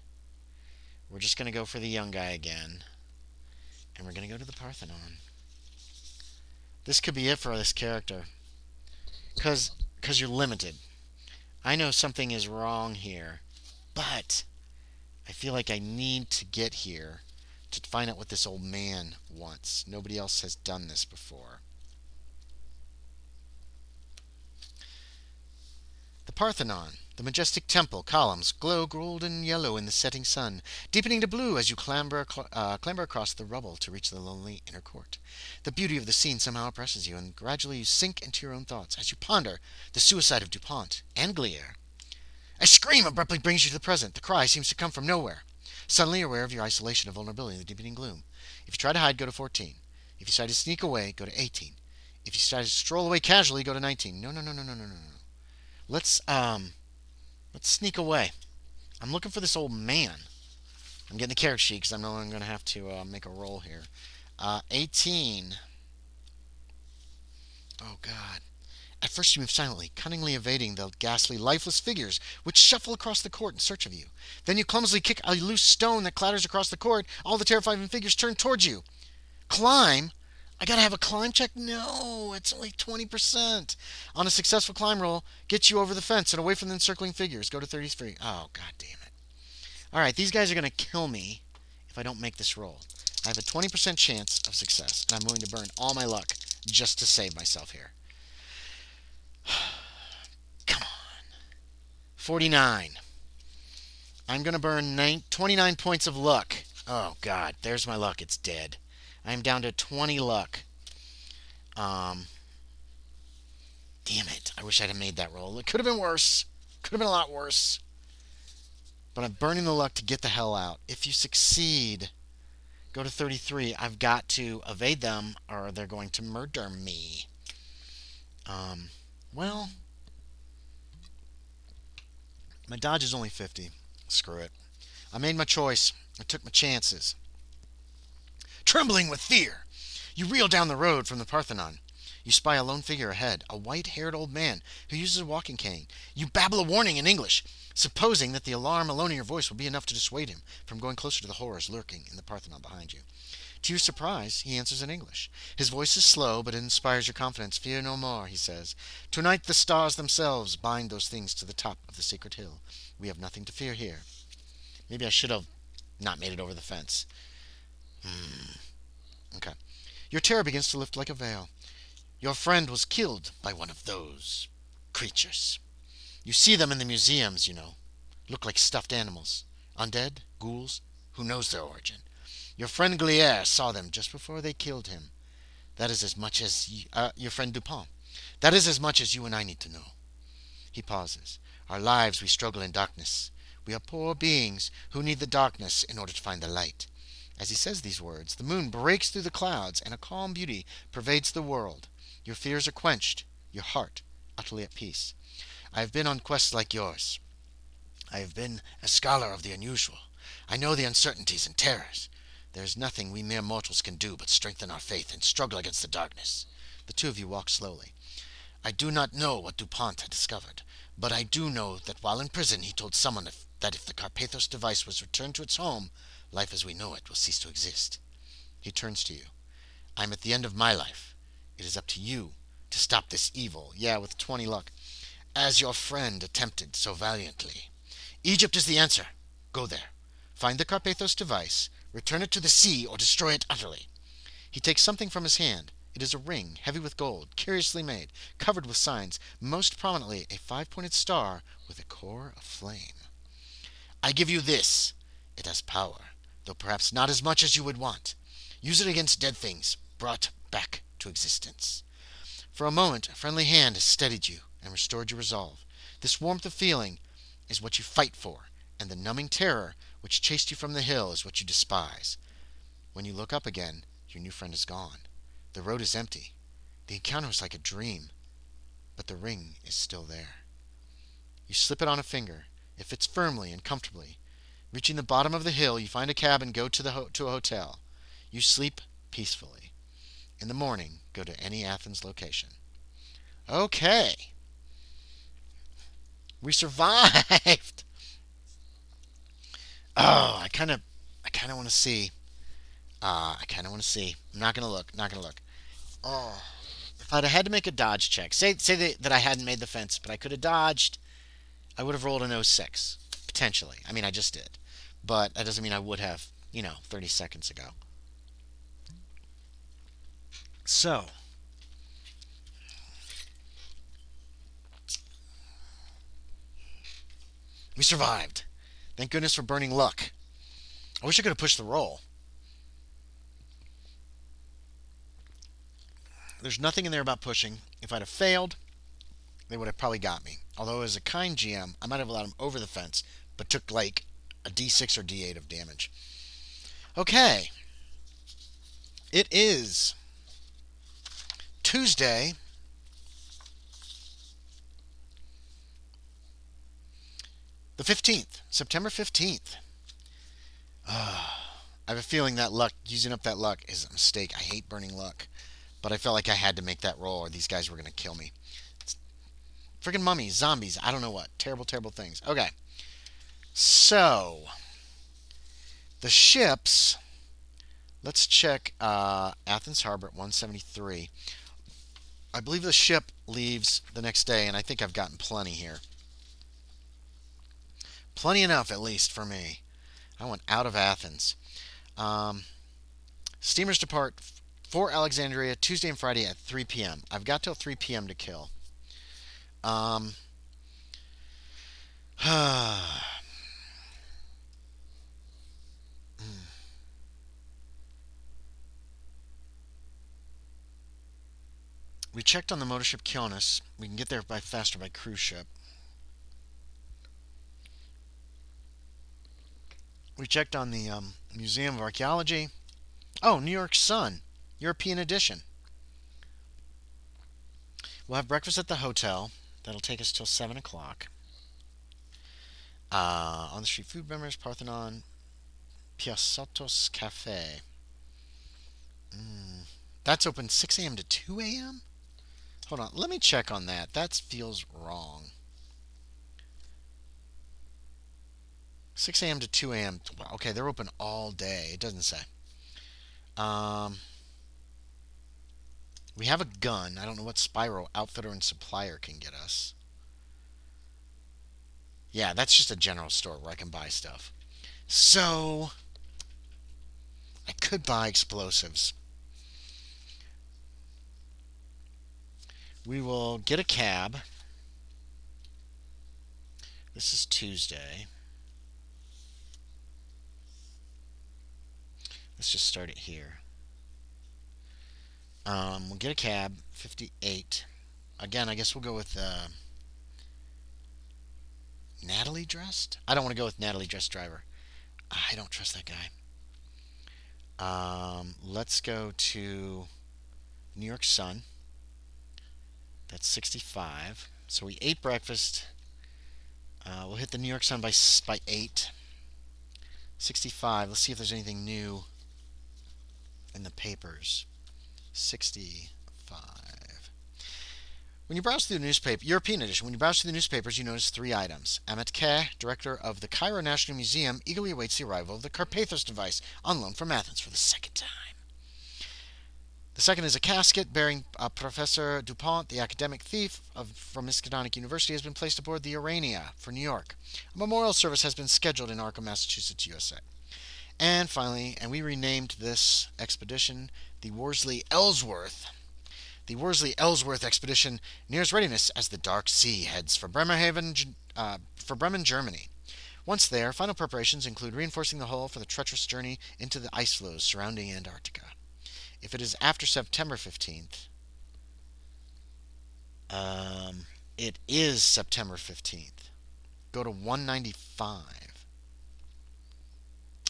We're just going to go for the young guy again, and we're going to go to the Parthenon. This could be it for this character, because you're limited. I know something is wrong here, but I feel like I need to get here to find out what this old man wants. Nobody else has done this before. The Parthenon, the majestic temple, columns glow golden yellow in the setting sun, deepening to blue as you clamber across the rubble to reach the lonely inner court. The beauty of the scene somehow oppresses you, and gradually you sink into your own thoughts as you ponder the suicide of DuPont and Glier. A scream abruptly brings you to the present. The cry seems to come from nowhere. Suddenly you're aware of your isolation and vulnerability in the deepening gloom. If you try to hide, go to 14. If you decide to sneak away, go to 18. If you decide to stroll away casually, go to 19. No. Let's sneak away. I'm looking for this old man. I'm getting the character sheet because I know I'm going to have to make a roll here. 18. Oh, God. At first you move silently, cunningly evading the ghastly, lifeless figures which shuffle across the court in search of you. Then you clumsily kick a loose stone that clatters across the court. All the terrifying figures turn towards you. Climb? I gotta have a climb check? No, it's only 20%. On a successful climb roll, get you over the fence and away from the encircling figures. Go to 33. Oh, God damn it. Alright, these guys are gonna kill me if I don't make this roll. I have a 20% chance of success, and I'm willing to burn all my luck just to save myself here. Come on. 49. I'm going to burn 29 points of luck. Oh, God. There's my luck. It's dead. I'm down to 20 luck. Damn it. I wish I'd have made that roll. It could have been worse. Could have been a lot worse. But I'm burning the luck to get the hell out. If you succeed, go to 33. I've got to evade them or they're going to murder me. Well, my dodge is only 50. Screw it. I made my choice. I took my chances. Trembling with fear, you reel down the road from the Parthenon. You spy a lone figure ahead, a white-haired old man who uses a walking cane. You babble a warning in English, supposing that the alarm alone in your voice will be enough to dissuade him from going closer to the horrors lurking in the Parthenon behind you. To your surprise, he answers in English. His voice is slow, but it inspires your confidence. Fear no more, he says. Tonight the stars themselves bind those things to the top of the sacred hill. We have nothing to fear here. Maybe I should have not made it over the fence. Okay. Your terror begins to lift like a veil. Your friend was killed by one of those creatures. You see them in the museums, you know. Look like stuffed animals. Undead? Ghouls? Who knows their origin? Your friend Gliere saw them just before they killed him. That is as much as... your friend Dupont. That is as much as you and I need to know. He pauses. Our lives we struggle in darkness. We are poor beings who need the darkness in order to find the light. As he says these words, the moon breaks through the clouds and a calm beauty pervades the world. Your fears are quenched, your heart utterly at peace. I have been on quests like yours. I have been a scholar of the unusual. I know the uncertainties and terrors. There is nothing we mere mortals can do but strengthen our faith and struggle against the darkness. The two of you walk slowly. I do not know what Dupont had discovered, but I do know that while in prison he told someone that if the Carpathos device was returned to its home, life as we know it will cease to exist. He turns to you. I am at the end of my life. It is up to you to stop this evil. Yeah, with 20 luck. As your friend attempted so valiantly. Egypt is the answer. Go there. Find the Carpathos device, return it to the sea, or destroy it utterly. He takes something from his hand. It is a ring, heavy with gold, curiously made, covered with signs, most prominently a 5-pointed star with a core of flame. I give you this. It has power, though perhaps not as much as you would want. Use it against dead things, brought back to existence. For a moment, a friendly hand has steadied you and restored your resolve. This warmth of feeling is what you fight for, and the numbing terror which chased you from the hill is what you despise. When you look up again, your new friend is gone. The road is empty. The encounter was like a dream, but the ring is still there. You slip it on a finger. It fits firmly and comfortably. Reaching the bottom of the hill, you find a cab and go to a hotel. You sleep peacefully. In the morning, go to any Athens location. Okay. We survived. Oh, I kind of want to see. I'm not gonna look. Oh, if I'd have had to make a dodge check, say that I hadn't made the fence, but I could have dodged, I would have rolled an 06 potentially. I mean, I just did, but that doesn't mean I would have. 30 seconds ago. So, we survived. Thank goodness for burning luck. I wish I could have pushed the roll. There's nothing in there about pushing. If I'd have failed, they would have probably got me. Although as a kind GM, I might have allowed them over the fence, but took like a D6 or D8 of damage. Okay. It is Tuesday, the 15th, September 15th. I have a feeling that using up that luck is a mistake. I hate burning luck. but I felt like I had to make that roll or these guys were going to kill me. Freaking mummies, zombies, I don't know what. Terrible, terrible things. Okay. So, the ships. Let's check Athens Harbor at 173. I believe the ship leaves the next day, and I think I've gotten plenty here. Plenty enough, at least, for me. I went out of Athens. Um, Steamers depart for Alexandria Tuesday and Friday at 3 p.m. I've got till 3 p.m. to kill. Um, we checked on the motor ship Kionis. We can get there faster by cruise ship. We checked on the Museum of Archaeology. Oh, New York Sun, European edition. We'll have breakfast at the hotel. That'll take us till 7 o'clock. On the street food vendors, Parthenon, Piasatos Cafe. That's open 6 a.m. to 2 a.m.? Hold on, let me check on that. That feels wrong. 6 a.m. to 2 a.m. Okay, they're open all day. It doesn't say. We have a gun. I don't know what Spyro outfitter and supplier can get us. Yeah, that's just a general store where I can buy stuff. So, I could buy explosives. We will get a cab. This is Tuesday. Let's just start it here. We'll get a cab, 58. Again, I guess we'll go with Natalie dressed. I don't want to go with Natalie dressed driver. I don't trust that guy. Let's go to New York Sun. That's 65. So we ate breakfast. We'll hit the New York Sun by 8. 65. Let's see if there's anything new in the papers. 65. When you browse through the newspaper, European edition, when you browse through the newspapers, you notice 3 items. Ahmet K., director of the Cairo National Museum, eagerly awaits the arrival of the Carpathos device on loan from Athens for the second time. The second is a casket bearing Professor Dupont, the academic thief from Miskatonic University, has been placed aboard the Urania for New York. A memorial service has been scheduled in Arkham, Massachusetts, USA. And finally, and we renamed this expedition the Worsley-Ellsworth. The Worsley-Ellsworth expedition nears readiness as the Dark Sea heads for Bremen, Germany. Once there, final preparations include reinforcing the hull for the treacherous journey into the ice floes surrounding Antarctica. If it is after September 15th, it is September 15th. Go to 195.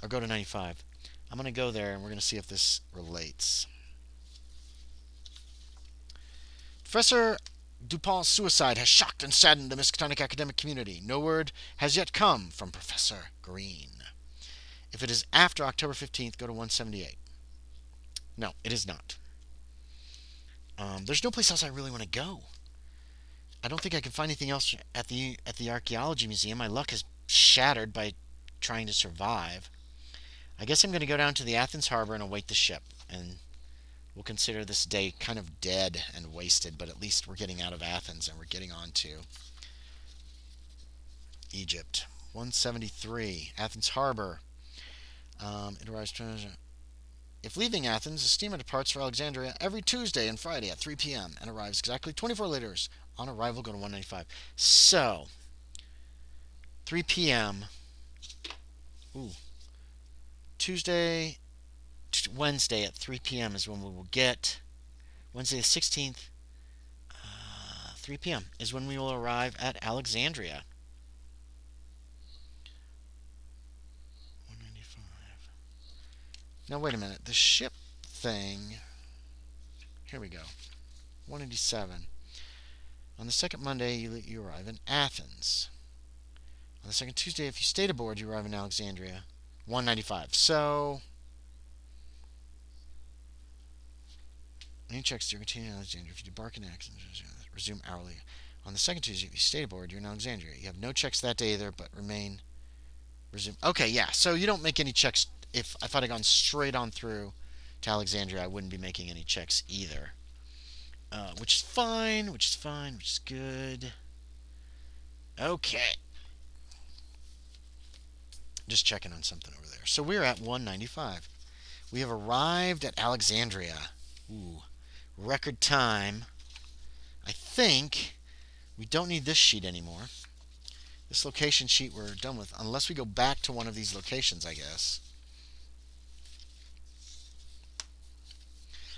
Or go to 95. I'm going to go there and we're going to see if this relates. Professor Dupont's suicide has shocked and saddened the Miskatonic academic community. No word has yet come from Professor Green. If it is after October 15th, go to 178. No, it is not. There's no place else I really want to go. I don't think I can find anything else at the archaeology museum. My luck is shattered by trying to survive. I guess I'm going to go down to the Athens harbor and await the ship, and we'll consider this day kind of dead and wasted, but at least we're getting out of Athens and we're getting on to Egypt. 173, Athens harbor. It arrives. If leaving Athens, a steamer departs for Alexandria every Tuesday and Friday at 3 p.m. and arrives exactly 24 later. On arrival, go to 195. So, 3 p.m. Ooh. Wednesday at 3 p.m. is when we will get. Wednesday the 16th, 3 p.m. is when we will arrive at Alexandria. 195. Now, wait a minute. The ship thing. Here we go. 187. On the second Monday, you arrive in Athens. On the second Tuesday, if you stayed aboard, you arrive in Alexandria. 195. So, Any checks to continue in Alexandria. If you debark in accident, resume hourly. On the second Tuesday, if you stay aboard, you're in Alexandria. You have no checks that day either, but resume. Okay, yeah. So you don't make any checks. If I'd have gone straight on through to Alexandria, I wouldn't be making any checks either. Which is fine. Which is fine. Which is good. Okay. Just checking on something over there. So we're at 195. We have arrived at Alexandria. Ooh, record time. I think we don't need this sheet anymore. This location sheet we're done with, unless we go back to one of these locations, I guess.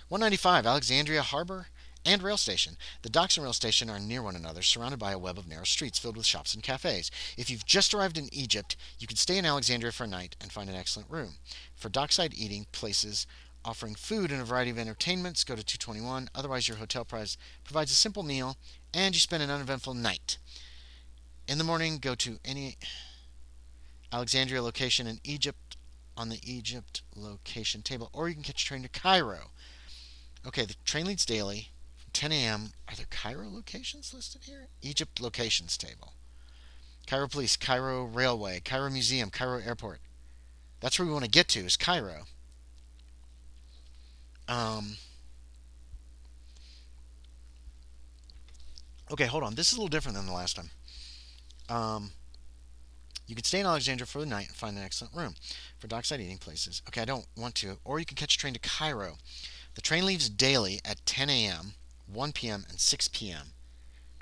195, Alexandria Harbor and Rail Station. The docks and rail station are near one another, surrounded by a web of narrow streets filled with shops and cafes. If you've just arrived in Egypt, you can stay in Alexandria for a night and find an excellent room. For dockside eating places offering food and a variety of entertainments, go to 221. Otherwise, your hotel provides a simple meal and you spend an uneventful night. In the morning, go to any Alexandria location in Egypt on the Egypt location table, or you can catch a train to Cairo. Okay, the train leaves daily from 10 a.m. Are there Cairo locations listed here? Egypt locations table. Cairo Police, Cairo Railway, Cairo Museum, Cairo Airport. That's where we want to get to, is Cairo. Um, okay, hold on. This is a little different than the last time. Um, you can stay in Alexandria for the night and find an excellent room for dockside eating places. Okay, I don't want to. Or you can catch a train to Cairo. The train leaves daily at 10 a.m., 1 p.m., and 6 p.m.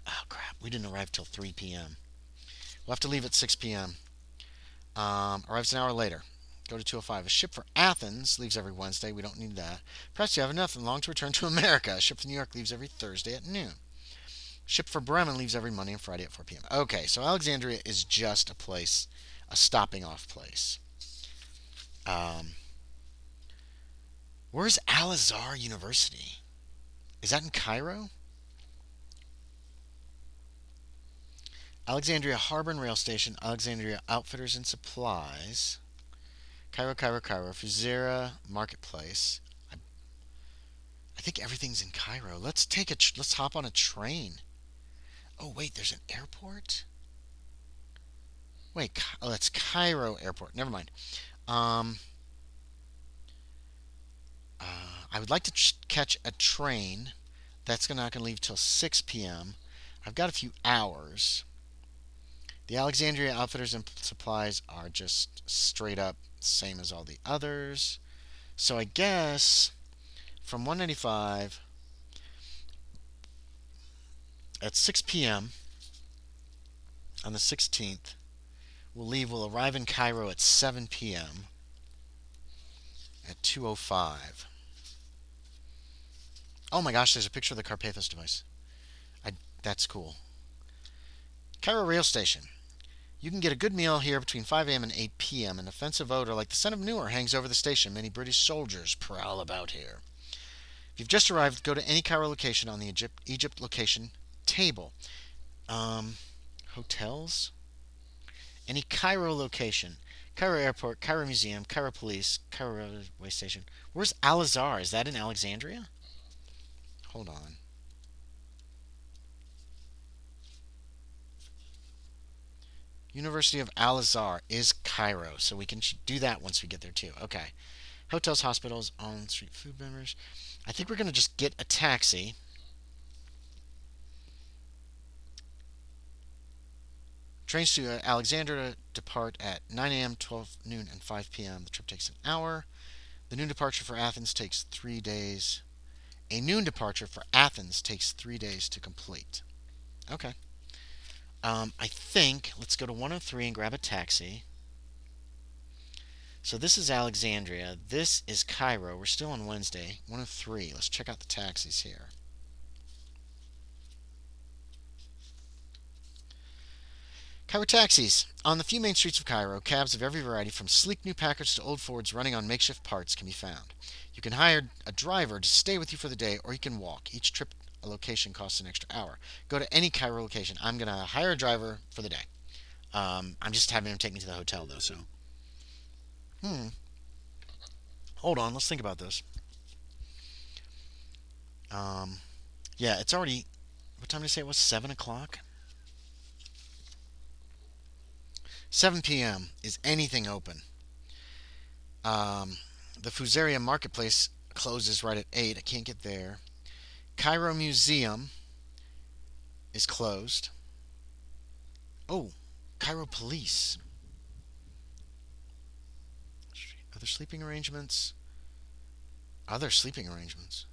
Oh, crap. We didn't arrive till 3 p.m. We'll have to leave at 6 p.m. Arrives an hour later. Go to 205. A ship for Athens leaves every Wednesday. We don't need that. Perhaps you have enough and long to return to America. A ship for New York leaves every Thursday at noon. Ship for Bremen leaves every Monday and Friday at 4 p.m. Okay, so Alexandria is just a place, a stopping off place. Um, where's Al Azhar University? Is that in Cairo? Alexandria Harbor and Rail Station, Alexandria Outfitters and Supplies, Cairo, Cairo, Cairo, Fuzera Marketplace. I think everything's in Cairo. Let's hop on a train. Oh wait, there's an airport. Wait, oh that's Cairo Airport. Never mind. Um, I would like to catch a train. That's not going to leave till 6 p.m. I've got a few hours. The Alexandria Outfitters and Supplies are just straight up same as all the others. So I guess from 195 at 6 p.m. on the 16th, we'll arrive in Cairo at 7 p.m. at 205. Oh my gosh, there's a picture of the Carpathos device. That's cool. Cairo Rail Station. You can get a good meal here between 5 a.m. and 8 p.m. An offensive odor like the scent of manure hangs over the station. Many British soldiers prowl about here. If you've just arrived, go to any Cairo location on the Egypt location table. Hotels? Any Cairo location. Cairo Airport, Cairo Museum, Cairo Police, Cairo Railway Station. Where's Al Azhar? Is that in Alexandria? Hold on. University of Al Azhar is Cairo, so we can do that once we get there too. Okay. Hotels, hospitals, on-street food vendors. I think we're going to just get a taxi. Trains to Alexandria depart at 9 a.m., 12 noon, and 5 p.m. The trip takes an hour. The noon departure for Athens takes 3 days. A noon departure for Athens takes 3 days to complete. Okay. I think let's go to 103 and grab a taxi. So this is Alexandria. This is Cairo. We're still on Wednesday. 103. Let's check out the taxis here. Cairo taxis. On the few main streets of Cairo, cabs of every variety from sleek new Packards to old Fords running on makeshift parts can be found. You can hire a driver to stay with you for the day, or you can walk. Each trip a location costs an extra hour. Go to any Cairo location. I'm going to hire a driver for the day. I'm just having him take me to the hotel, though, so. Hold on. Let's think about this. Yeah, it's already. What time did I say it was? 7 o'clock? 7 p.m. Is anything open? Um, the Fusaria Marketplace closes right at 8. I can't get there. Cairo Museum is closed. Oh, Cairo Police. Other sleeping arrangements? Other sleeping arrangements.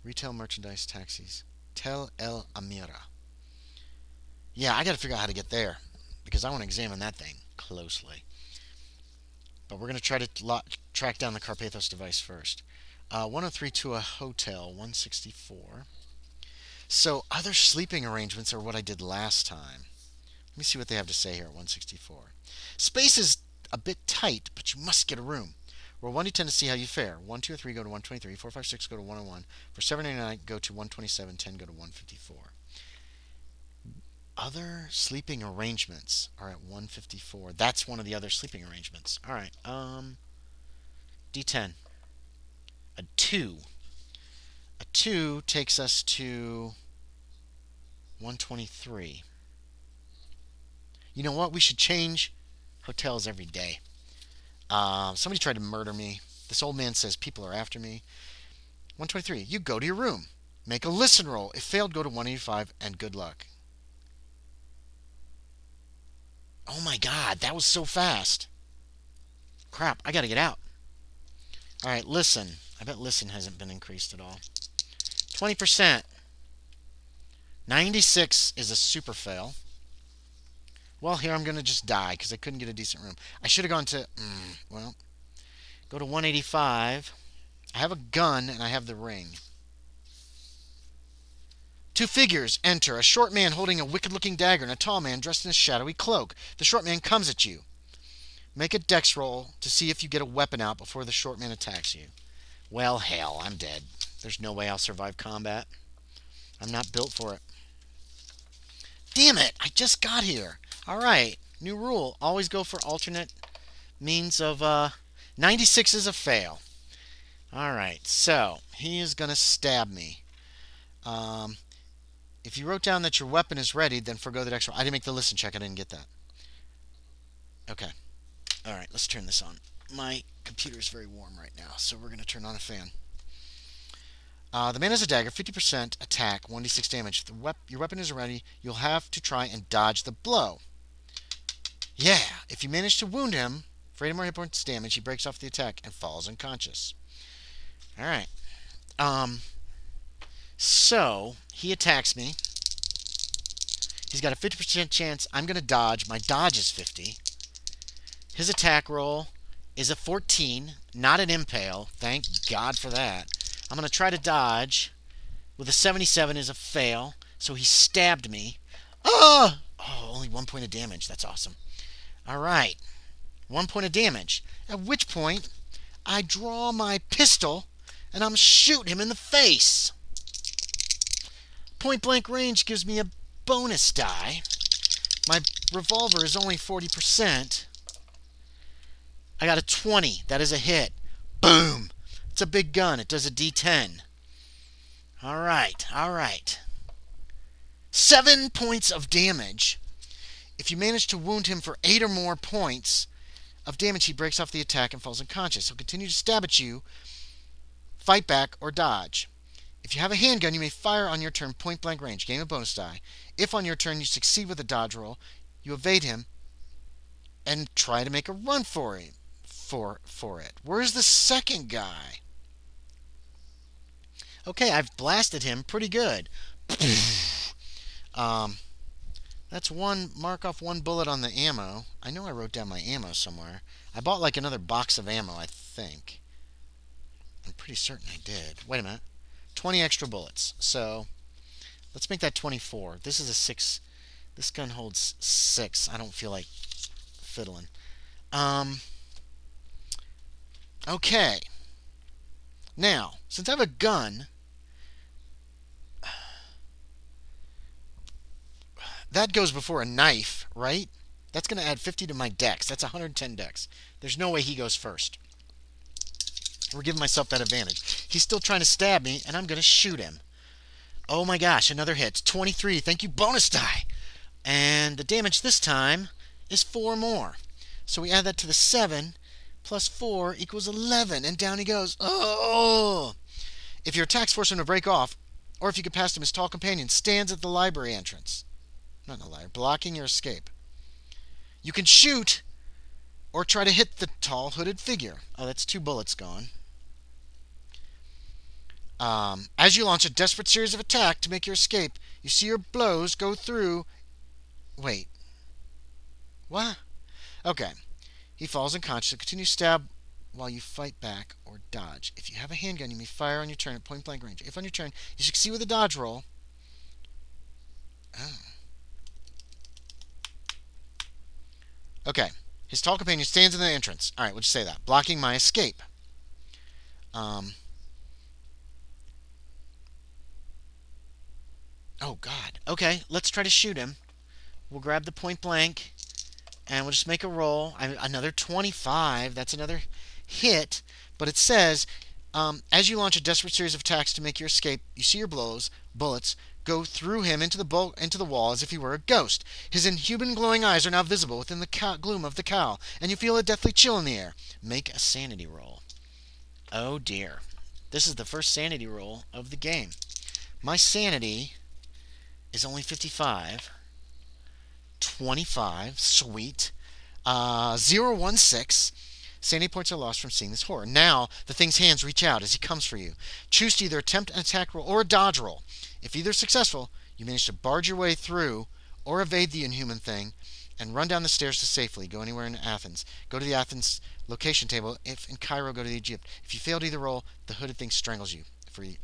Retail merchandise taxis. Tel El Amira. Yeah, I gotta figure out how to get there because I want to examine that thing closely. But we're gonna try to track down the Carpathos device first. 103 to a hotel, 164. So other sleeping arrangements are what I did last time. Let me see what they have to say here at 164. Space is a bit tight, but you must get a room. Roll 1 to 10 to see how you fare. 1, 2, or 3 go to 123. 4, 5, 6 go to 101. For 799 go to 127. 10 go to 154. Other sleeping arrangements are at 154. That's one of the other sleeping arrangements. All right. D10. A 2. A 2 takes us to 123. You know what? We should change hotels every day. Somebody tried to murder me. This old man says people are after me. 123. You go to your room. Make a listen roll. If failed, go to 185 and good luck. Oh my god, that was so fast. Crap, I gotta get out. Alright, listen. I bet listen hasn't been increased at all. 20%. 96 is a super fail. Well, here I'm going to just die because I couldn't get a decent room. I should have gone to, well, go to 185. I have a gun and I have the ring. 2 figures enter. A short man holding a wicked-looking dagger and a tall man dressed in a shadowy cloak. The short man comes at you. Make a dex roll to see if you get a weapon out before the short man attacks you. Well, hell, I'm dead. There's no way I'll survive combat. I'm not built for it. Damn it, I just got here. Alright, new rule. Always go for alternate means of, 96 is a fail. Alright, so, he is going to stab me. If you wrote down that your weapon is ready, then forgo the dex roll. I didn't make the listen check, I didn't get that. Okay. Alright, let's turn this on. My computer is very warm right now, so we're going to turn on a fan. The man has a dagger, 50% attack, 1d6 damage. If your weapon is ready, you'll have to try and dodge the blow. Yeah, if you manage to wound him, for 8 more hit points damage, he breaks off the attack and falls unconscious. Alright. So, he attacks me. He's got a 50% chance I'm going to dodge. My dodge is 50. His attack roll is a 14, not an impale. Thank God for that. I'm going to try to dodge. With a 77 is a fail. So he stabbed me. Oh, only 1 point of damage. That's awesome. Alright. 1 point of damage. At which point, I draw my pistol and I'm shooting him in the face. Point blank range gives me a bonus die. My revolver is only 40%. I got a 20. That is a hit. Boom. It's a big gun. It does a D10. Alright. 7 points of damage. If you manage to wound him for 8 or more points of damage, he breaks off the attack and falls unconscious. He'll continue to stab at you, fight back, or dodge. If you have a handgun, you may fire on your turn point blank range. Gain a bonus die. If on your turn you succeed with a dodge roll, you evade him and try to make a run for him. For it. Where's the second guy? Okay, I've blasted him pretty good. That's one, mark off 1 bullet on the ammo. I know I wrote down my ammo somewhere. I bought like another box of ammo, I think. I'm pretty certain I did. Wait a minute. 20 extra bullets. So, let's make that 24. This is a 6. This gun holds 6. I don't feel like fiddling. Okay. Now, since I have a gun, that goes before a knife, right? That's going to add 50 to my dex. That's 110 dex. There's no way he goes first. We're giving myself that advantage. He's still trying to stab me, and I'm going to shoot him. Oh my gosh, another hit. 23. Thank you, bonus die. And the damage this time is 4 more. So we add that to the 7 plus 4 equals 11. And down he goes. Oh! If your attacks force him to break off, or if you get past him, his tall companion stands at the library entrance. Not in the library, blocking your escape. You can shoot or try to hit the tall hooded figure. Oh, that's 2 bullets gone. As you launch a desperate series of attacks to make your escape, you see your blows go through. Wait. What? Okay. He falls unconscious. Continue to stab while you fight back or dodge. If you have a handgun, you may fire on your turn at point blank range. If on your turn you succeed with a dodge roll. Oh. Okay. His tall companion stands in the entrance. Alright, we'll just say that. Blocking my escape. Oh, God. Okay, let's try to shoot him. We'll grab the point blank, and we'll just make a roll. Another 25. That's another hit. But it says, as you launch a desperate series of attacks to make your escape, you see your bullets go through him into the wall as if he were a ghost. His inhuman glowing eyes are now visible within the gloom of the cowl, and you feel a deathly chill in the air. Make a sanity roll. Oh, dear. This is the first sanity roll of the game. My sanity is only 55. 25. Sweet. 016. Sanity points are lost from seeing this horror. Now, the thing's hands reach out as he comes for you. Choose to either attempt an attack roll or a dodge roll. If either is successful, you manage to barge your way through or evade the inhuman thing and run down the stairs to safely. Go anywhere in Athens. Go to the Athens location table. If in Cairo, go to Egypt. If you fail to either roll, the hooded thing strangles you. We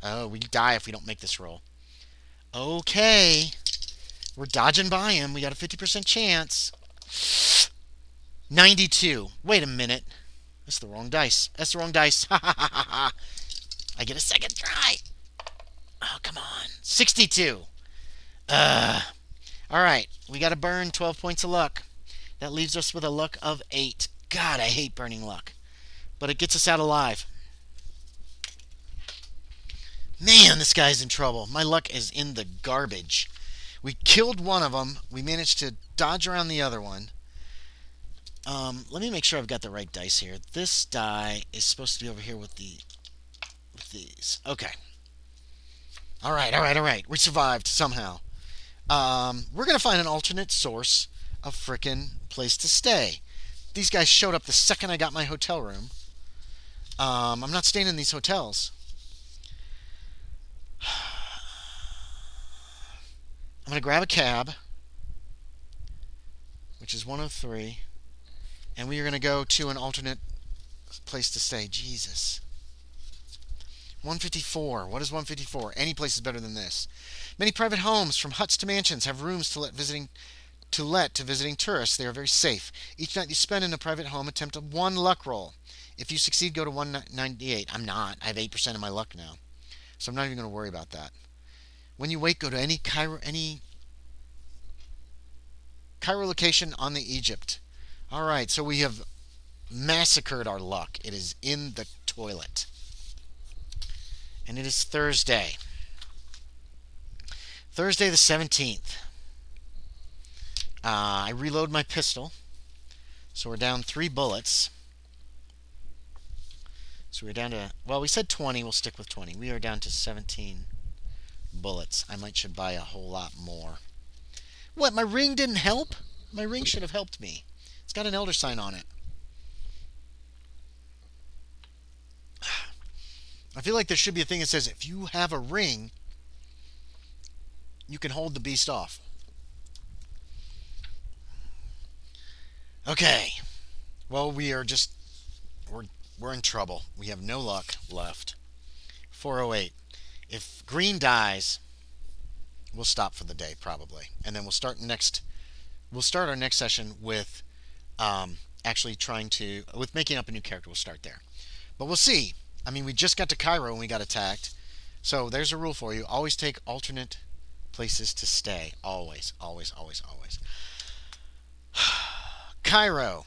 die if we don't make this roll. Okay. We're dodging by him. We got a 50% chance. 92. Wait a minute. That's the wrong dice. That's the wrong dice. Ha ha ha ha. I get a second try. Oh, come on. 62. Alright. We got to burn 12 points of luck. That leaves us with a luck of 8. God, I hate burning luck. But it gets us out alive. Man, this guy's in trouble. My luck is in the garbage. We killed one of them. We managed to dodge around the other one. Let me make sure I've got the right dice here. This die is supposed to be over here with these. Okay. All right. We survived somehow. We're going to find an alternate source of frickin' place to stay. These guys showed up the second I got my hotel room. I'm not staying in these hotels. I'm going to grab a cab, which is 103, and we are going to go to an alternate place to stay. Jesus. 154. What is 154? Any place is better than this. Many private homes, from huts to mansions, have rooms to let to visiting tourists. They are very safe. Each night you spend in a private home, attempt a 1 luck roll. If you succeed, go to 198. I'm not. I have 8% of my luck now, so I'm not even going to worry about that. When you wake, go to any Cairo location on the Egypt. Alright, so we have massacred our luck. It is in the toilet. And it is Thursday. Thursday the 17th. I reload my pistol. So we're down 3 bullets. So we're down to, well, we said 20. We'll stick with 20. We are down to 17 bullets. I should buy a whole lot more. What, my ring didn't help? My ring should have helped me. It's got an elder sign on it. I feel like there should be a thing that says if you have a ring, you can hold the beast off. Okay. Well, we're in trouble. We have no luck left. 408. If green dies, we'll stop for the day probably, and then we'll start our next session with with making up a new character. We'll start there, but we'll see. I mean, we just got to Cairo and we got attacked, so there's a rule for you: always take alternate places to stay. Always. Cairo.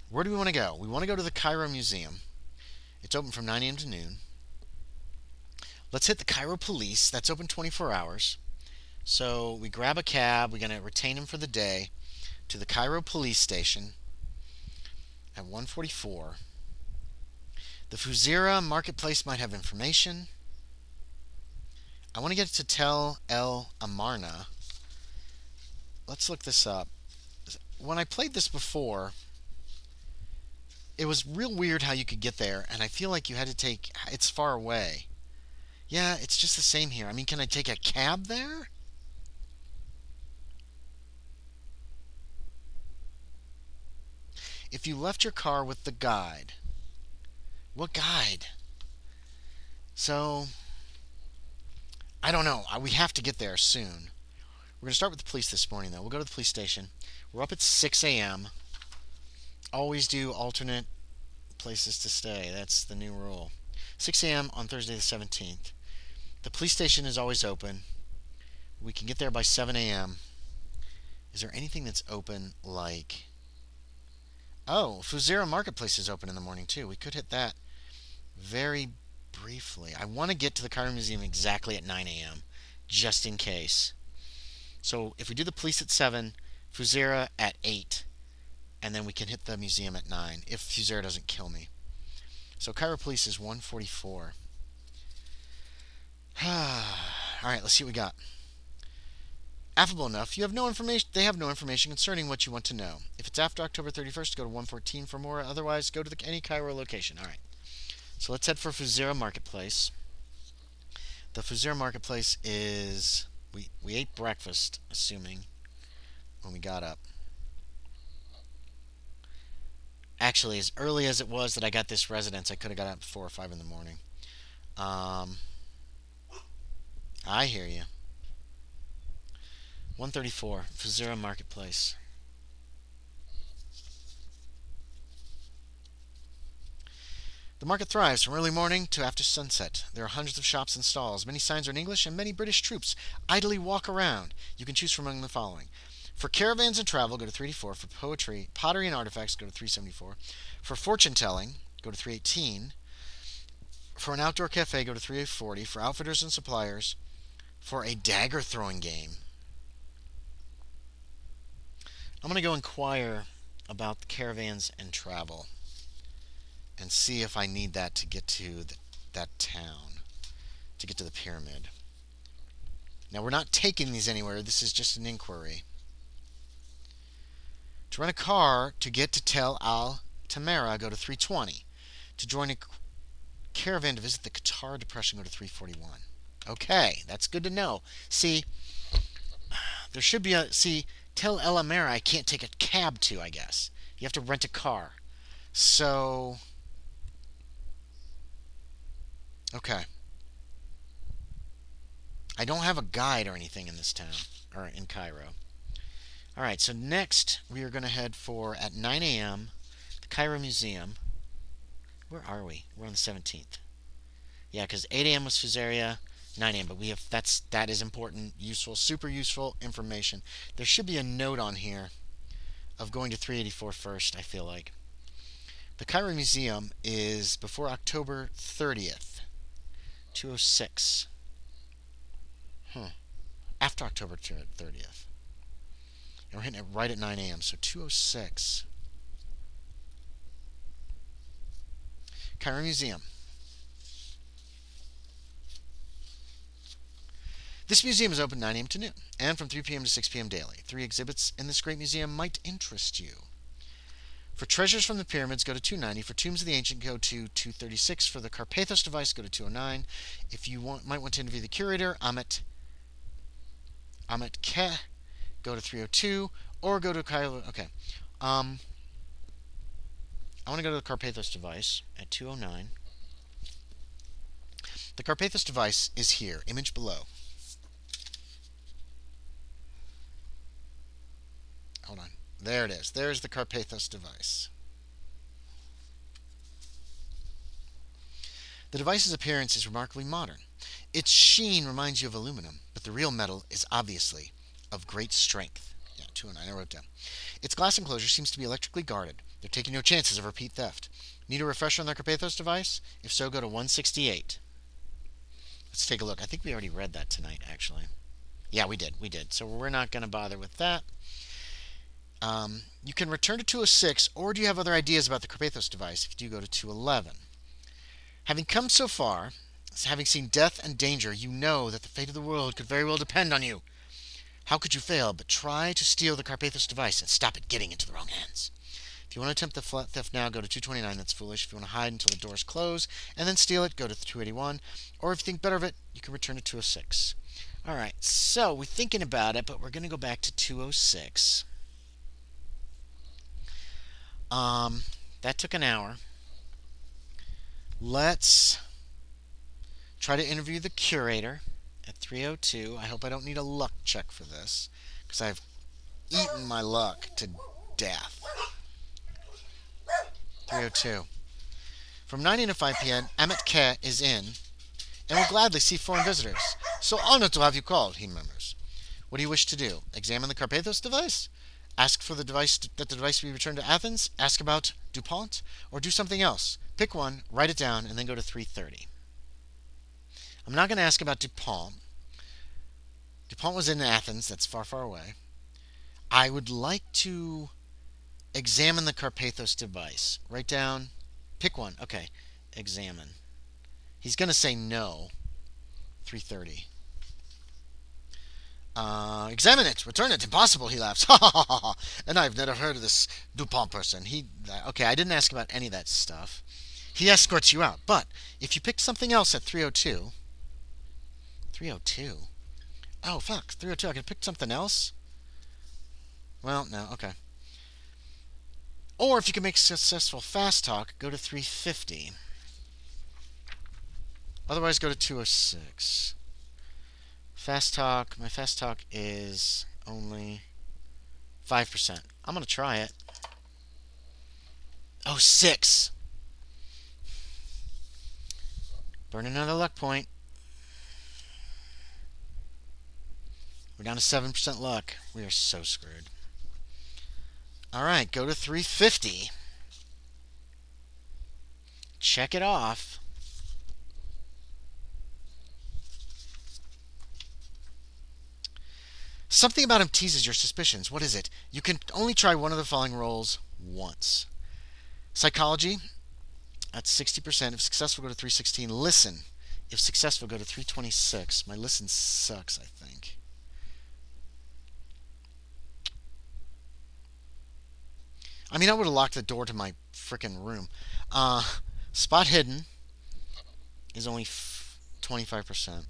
Where do we want to go? We want to go to the Cairo Museum. It's open from 9 a.m. to noon. Let's hit the Cairo Police. That's open 24 hours. So we grab a cab. We're going to retain him for the day to the Cairo Police Station at 1:44. The Fuzira Marketplace might have information. I want to get to Tel El Amarna. Let's look this up. When I played this before, it was real weird how you could get there, and I feel like you had to take... It's far away. Yeah, it's just the same here. I mean, can I take a cab there? If you left your car with the guide. What guide? So, I don't know. We have to get there soon. We're going to start with the police this morning, though. We'll go to the police station. We're up at 6 a.m. Always do alternate places to stay. That's the new rule. 6 a.m. on Thursday the 17th. The police station is always open. We can get there by 7 a.m. Is there anything that's open like... Oh, Fuzira Marketplace is open in the morning, too. We could hit that very briefly. I want to get to the Cairo Museum exactly at 9 a.m., just in case. So if we do the police at 7, Fuzira at 8, and then we can hit the museum at 9, if Fuzira doesn't kill me. So Cairo Police is 1:44. Alright, let's see what we got. Affable enough. You have no information. They have no information concerning what you want to know. If it's after October 31st, go to 114 for more. Otherwise, go to any Cairo location. Alright. So let's head for Fuzira Marketplace. The Fuzira Marketplace is... We ate breakfast, assuming, when we got up. Actually, as early as it was that I got this residence, I could have got up at 4 or 5 in the morning. I hear you. 134, Fuzira Marketplace. The market thrives from early morning to after sunset. There are hundreds of shops and stalls. Many signs are in English, and many British troops idly walk around. You can choose from among the following. For caravans and travel, go to 384. For poetry, pottery, and artifacts, go to 374. For fortune telling, go to 318. For an outdoor cafe, go to 340. For outfitters and suppliers, for a dagger throwing game. I'm going to go inquire about the caravans and travel and see if I need that to get to that town, to get to the pyramid. Now, we're not taking these anywhere. This is just an inquiry. To rent a car to get to Tel Al Tamara, go to 320. To join a caravan to visit the Qatar Depression, go to 341. Okay, that's good to know. See, there should be a... See, Tel El Amara I can't take a cab to, I guess. You have to rent a car. So... Okay. I don't have a guide or anything in this town, or in Cairo. Alright, so next we are going to head for, at 9 a.m., the Cairo Museum. Where are we? We're on the 17th. Yeah, because 8 a.m. was Fusaria, 9 a.m., but that is important, useful, super useful information. There should be a note on here of going to 384 first, I feel like. The Cairo Museum is before October 30th. 206. After October 30th. And we're hitting it right at 9 a.m., so 206. Cairo Museum. This museum is open 9 a.m. to noon, and from 3 p.m. to 6 p.m. daily. 3 exhibits in this great museum might interest you. For treasures from the pyramids, go to 290. For tombs of the ancient, go to 236. For the Carpathos device, go to 209. If you might want to interview the curator, Amit Keh, go to 302. Or go to Cairo. Okay. I want to go to the Carpathos device at 209. The Carpathos device is here, image below. Hold on. There it is. There's the Carpathos device. The device's appearance is remarkably modern. Its sheen reminds you of aluminum, but the real metal is obviously of great strength. Yeah, 209, I wrote down. Its glass enclosure seems to be electrically guarded. They're taking no chances of repeat theft. Need a refresher on the Carpathos device? If so, go to 168. Let's take a look. I think we already read that tonight, actually. Yeah, we did. We did. So we're not going to bother with that. You can return to 206, or do you have other ideas about the Carpathos device if you do go to 211? Having come so far, having seen death and danger, you know that the fate of the world could very well depend on you. How could you fail but try to steal the Carpathos device and stop it getting into the wrong hands? If you want to attempt the theft now, go to 229. That's foolish. If you want to hide until the doors close and then steal it, go to 281. Or if you think better of it, you can return to 206. All right, so we're thinking about it, but we're going to go back to 206. That took an hour. Let's try to interview the curator at 302. I hope I don't need a luck check for this, because I've eaten my luck to death. 302. From 9 a.m. to 5 p.m., Amit K is in and will gladly see foreign visitors. So honored to have you called, he murmurs. What do you wish to do? Examine the Carpathos device? Ask for the device that the device be returned to Athens? Ask about DuPont? Or do something else? Pick one, write it down, and then go to 330. I'm not going to ask about DuPont. DuPont was in Athens. That's far, far away. I would like to examine the Carpathos device. Write down, pick one. Okay, examine. He's going to say no. 330. Examine it. Return it. Impossible, he laughs. Ha ha ha ha. And I've never heard of this DuPont person. Okay, I didn't ask about any of that stuff. He escorts you out. But if you picked something else at 302. 302? Oh, fuck. 302. I could pick something else? Well, no. Okay. Or if you can make successful fast talk, go to 350. Otherwise, go to 206. Fast talk. My fast talk is only 5%. I'm going to try it. Oh, 6. Burn another luck point. We're down to 7% luck. We are so screwed. Alright, go to 350. Check it off. Something about him teases your suspicions. What is it? You can only try one of the following rolls once. Psychology, that's 60%. If successful, go to 316. Listen. If successful, go to 326. My listen sucks, I think. I mean, I would have locked the door to my frickin' room. Spot hidden is only 25%.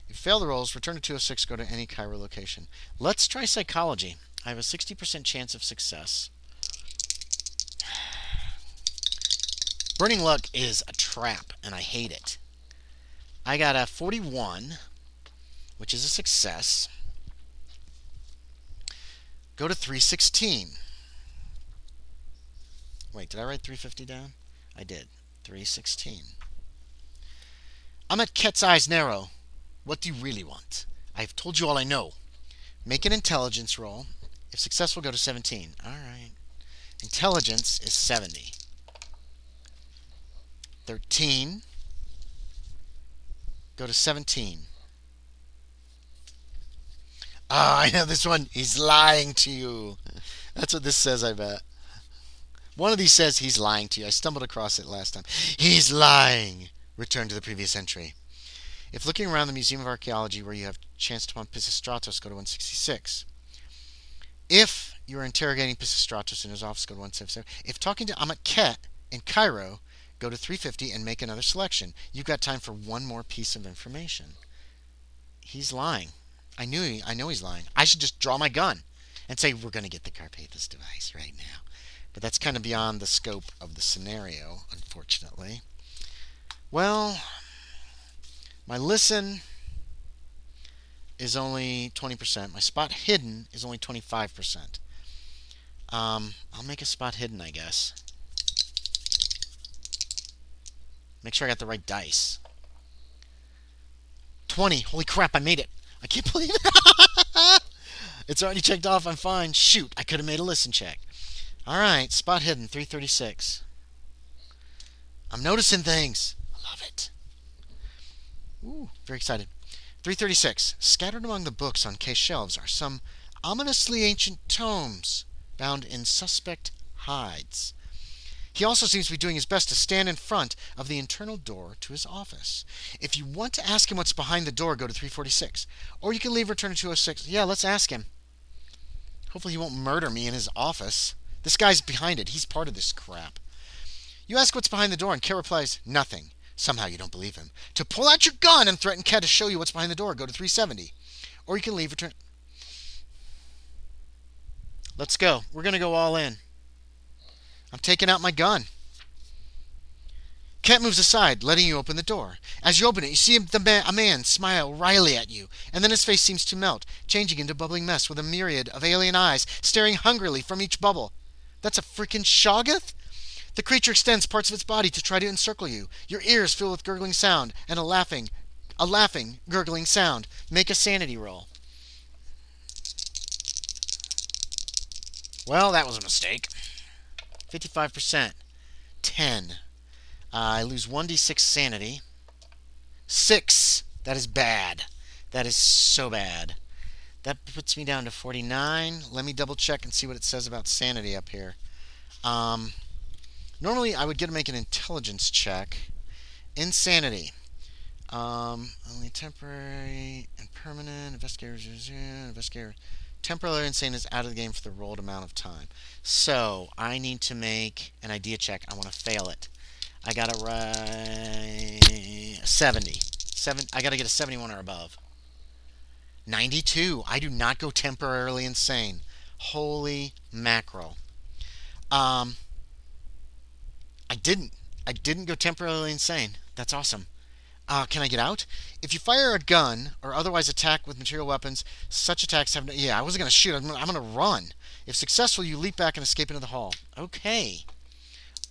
If you fail the rolls, return to 206, go to any Cairo location. Let's try psychology. I have a 60% chance of success. Burning luck is a trap, and I hate it. I got a 41, which is a success. Go to 316. Wait, did I write 350 down? I did. 316. I'm at Ket's eyes narrow. What do you really want? I have told you all I know. Make an intelligence roll. If successful, go to 17. Alright. Intelligence is 70. 13. Go to 17. Ah, I know this one. He's lying to you. That's what this says, I bet. One of these says he's lying to you. I stumbled across it last time. He's lying. Return to the previous entry. If looking around the Museum of Archaeology where you have chanced upon Pisistratos, go to 166. If you are interrogating Pisistratos in his office, go to 177. If talking to Amat Ket in Cairo, go to 350 and make another selection. You've got time for one more piece of information. He's lying. I know he's lying. I should just draw my gun and say we're going to get the Carpathos device right now. But that's kind of beyond the scope of the scenario, unfortunately. Well, my listen is only 20%. My spot hidden is only 25%. I'll make a spot hidden, I guess. Make sure I got the right dice. 20. Holy crap, I made it. I can't believe it. It's already checked off. I'm fine. Shoot, I could have made a listen check. Alright, spot hidden, 336. I'm noticing things. I love it. Ooh, very excited. 336. Scattered among the books on case shelves are some ominously ancient tomes bound in suspect hides. He also seems to be doing his best to stand in front of the internal door to his office. If you want to ask him what's behind the door, go to 346. Or you can leave return to 206. Yeah, let's ask him. Hopefully he won't murder me in his office. This guy's behind it. He's part of this crap. You ask what's behind the door, and Kat replies, nothing. Somehow you don't believe him. To pull out your gun and threaten Kat to show you what's behind the door, go to 370. Or you can leave return. Let's go. We're going to go all in. I'm taking out my gun. Kat moves aside, letting you open the door. As you open it, you see a man smile wryly at you, and then his face seems to melt, changing into bubbling mess with a myriad of alien eyes staring hungrily from each bubble. That's a freaking Shoggoth? The creature extends parts of its body to try to encircle you. Your ears fill with gurgling sound and a laughing, gurgling sound. Make a sanity roll. Well, that was a mistake. 55%. 10. I lose 1d6 sanity. 6. That is bad. That is so bad. That puts me down to 49. Let me double check and see what it says about sanity up here. Normally I would get to make an intelligence check. Insanity. Only temporary and permanent. Investigator. Temporarily insane is out of the game for the rolled amount of time. So I need to make an idea check. I want to fail it. I got to write 70. I got to get a 71 or above. 92. I do not go temporarily insane. Holy mackerel. I didn't. I didn't go temporarily insane. That's awesome. Can I get out? If you fire a gun or otherwise attack with material weapons, such attacks have no... Yeah, I wasn't going to shoot. I'm going to run. If successful, you leap back and escape into the hall. Okay.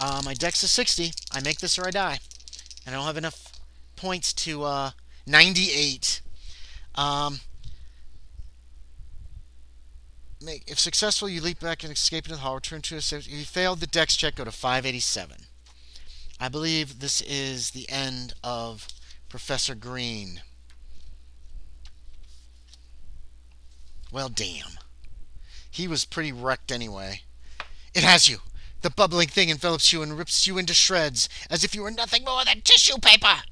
My dex is 60. I make this or I die. And I don't have enough points to 98. If successful, you leap back and escape into the hall. Return to a... If you failed the dex check, go to 587. I believe this is the end of Professor Green. Well, damn. He was pretty wrecked anyway. It has you. The bubbling thing envelops you and rips you into shreds, as if you were nothing more than tissue paper.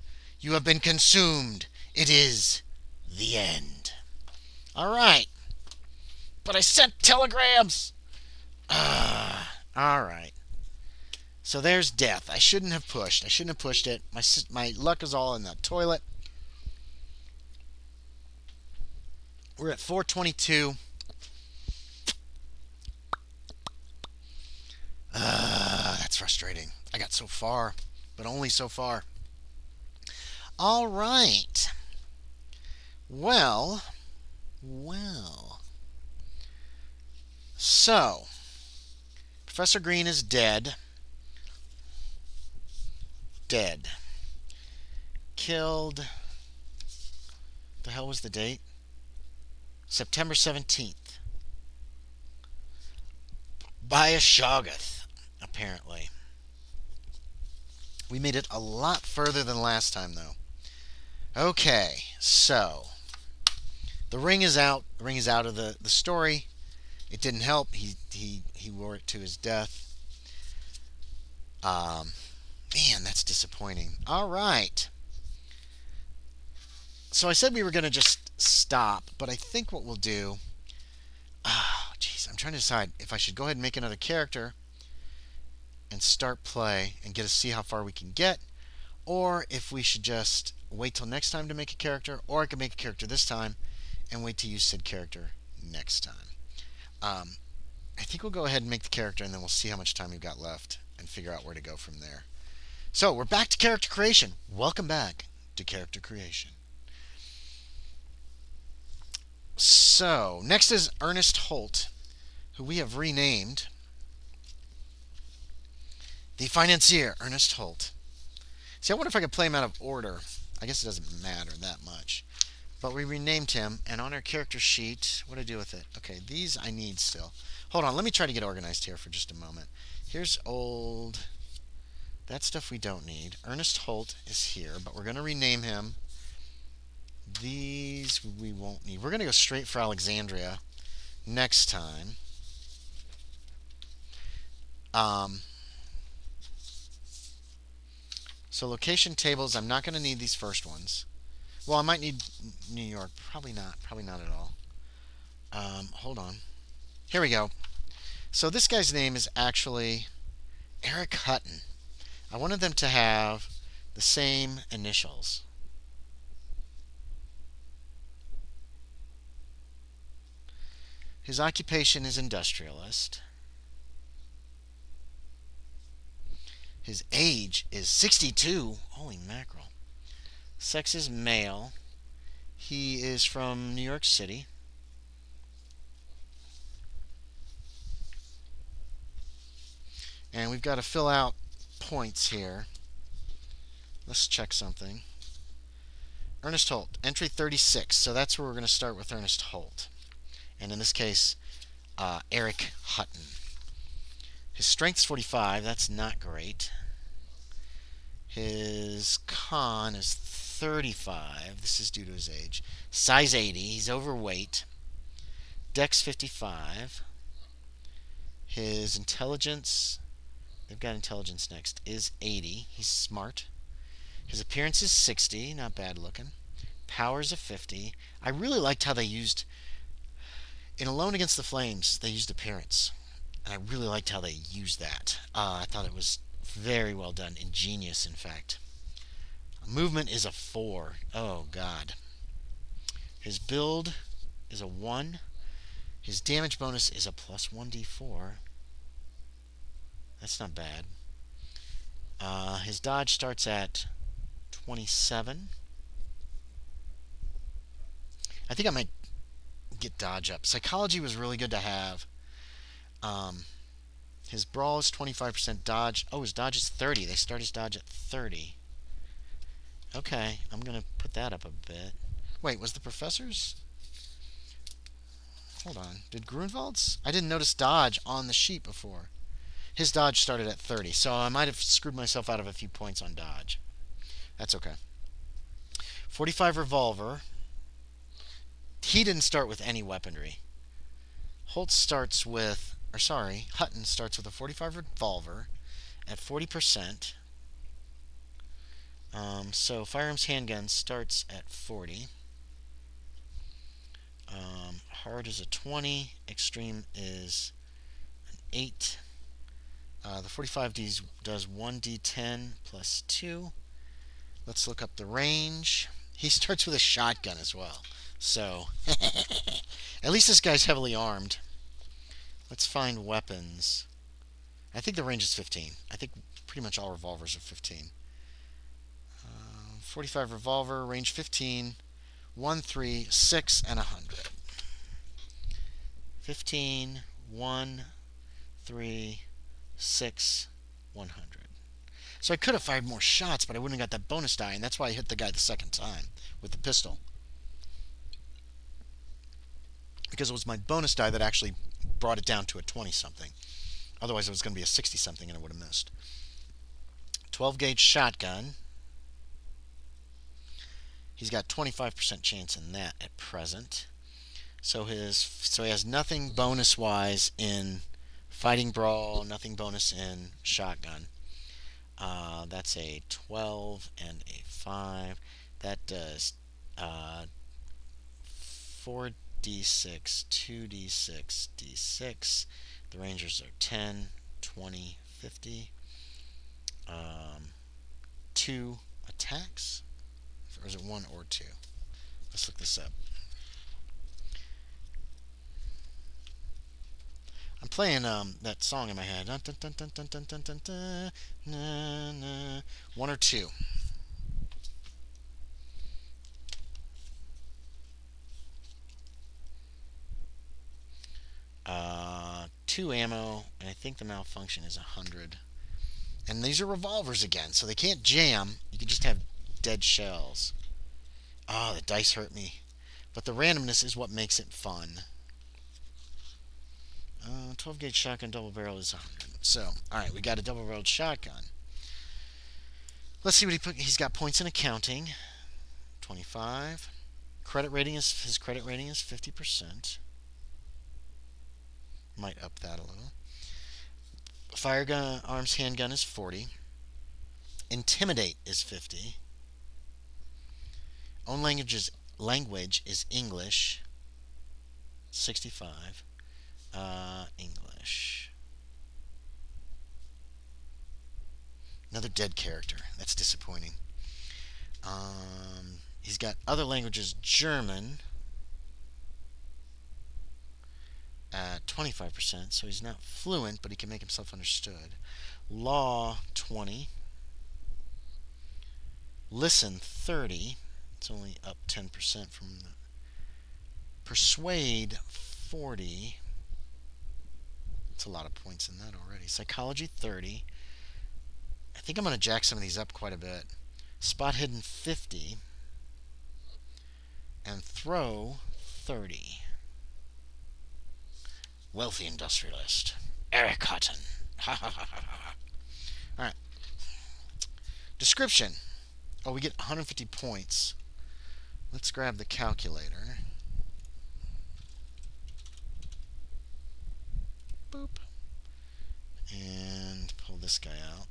You have been consumed. It is the end. All right. But I sent telegrams. All right. So there's death. I shouldn't have pushed. I shouldn't have pushed it. My luck is all in the toilet. We're at 422. That's frustrating. I got so far, but only so far. All right. Well. So, Professor Green is dead. Killed. The hell was the date? September 17th. By a Shoggoth, apparently. We made it a lot further than last time, though. Okay, so the ring is out. The ring is out of the story. It didn't help. He wore it to his death. Man, that's disappointing. All right. So I said we were going to just stop, but I think what we'll do... Jeez, I'm trying to decide if I should go ahead and make another character and start play and get to see how far we can get, or if we should just wait till next time to make a character, or I could make a character this time and wait to use said character next time. I think we'll go ahead and make the character, and then we'll see how much time we've got left and figure out where to go from there. So, we're back to character creation. Welcome back to character creation. So, next is Ernest Holt, who we have renamed the financier, Ernest Holt. See, I wonder if I could play him out of order. I guess it doesn't matter that much. But we renamed him, and on our character sheet, what do I do with it? Okay, these I need still. Hold on, let me try to get organized here for just a moment. Here's old... That stuff we don't need. Ernest Holt is here, but we're going to rename him These we won't need. We're going to go straight for Alexandria next time. Um, so location tables, I'm not going to need these first ones. Well, I might need New York. Probably not. Probably not at all. Hold on. Here we go. So this guy's name is actually Eric Hutton. I wanted them to have the same initials. His occupation is industrialist. His age is 62. Holy mackerel. Sex is male. He is from New York City. And we've got to fill out points here. Let's check something. Ernest Holt, entry 36. So that's where we're going to start with Ernest Holt. And in this case, Eric Hutton. His strength is 45. That's not great. His con is 35. This is due to his age. Size 80. He's overweight. Dex 55. His intelligence, they've got intelligence next, is 80. He's smart. His appearance is 60. Not bad looking. Powers of 50. I really liked how they used, in Alone Against the Flames, they used appearance. And I really liked how they used that. I thought it was very well done. Ingenious, in fact. Movement is a 4. Oh, God. His build is a 1. His damage bonus is a plus 1d4. That's not bad. His dodge starts at 27. I think I might get dodge up. Psychology was really good to have. His brawl is 25% dodge. Oh, his dodge is 30. They start his dodge at 30. Okay, I'm going to put that up a bit. Wait, was the professor's? Hold on. Did Grunwald's? I didn't notice dodge on the sheet before. His dodge started at 30, so I might have screwed myself out of a few points on dodge. That's okay. 45 revolver. He didn't start with any weaponry. Hutton starts with a 45 revolver at 40%. So firearms handgun starts at 40. Hard is a 20. Extreme is an 8. The 45 does 1d10 plus 2. Let's look up the range. He starts with a shotgun as well. So, at least this guy's heavily armed. Let's find weapons. I think the range is 15. I think pretty much all revolvers are 15. 45 revolver, range 15, 1, 3, 6, and 100. 15, 1, 3, 6, 100. So I could have fired more shots, but I wouldn't have got that bonus die, and that's why I hit the guy the second time with the pistol. Because it was my bonus die that actually brought it down to a 20-something. Otherwise, it was going to be a 60-something, and I would have missed. 12-gauge shotgun. He's got 25% chance in that at present. So he has nothing bonus-wise in fighting brawl, nothing bonus in shotgun. That's a 12 and a 5. That does 4d6, 2d6, d6. The rangers are 10, 20, 50. 2 attacks. Or is it 1 or 2? Let's look this up. I'm playing that song in my head. Dun, dun, dun, dun, dun, dun, dun, dun, dun, na, na. 1 or 2. Two ammo, and I think the malfunction is 100. And these are revolvers again, so they can't jam. You can just have dead shells. Oh, the dice hurt me. But the randomness is what makes it fun. 12-gauge shotgun double barrel is 100. So, alright, we got a double-barreled shotgun. Let's see what he put. He's got points in accounting. 25. his credit rating is 50%. Might up that a little. Firearms handgun is 40. Intimidate is 50. Own language is English. 65. English. Another dead character. That's disappointing. He's got other languages, German at 25%, so he's not fluent, but he can make himself understood. Law, 20. Listen, 30. It's only up 10% from the Persuade, 40. That's a lot of points in that already. Psychology, 30. I think I'm going to jack some of these up quite a bit. Spot hidden, 50. And throw, 30. Wealthy industrialist. Eric Hutton. Ha ha ha ha ha. Alright. Description. Oh, we get 150 points. Let's grab the calculator. Boop. And pull this guy out.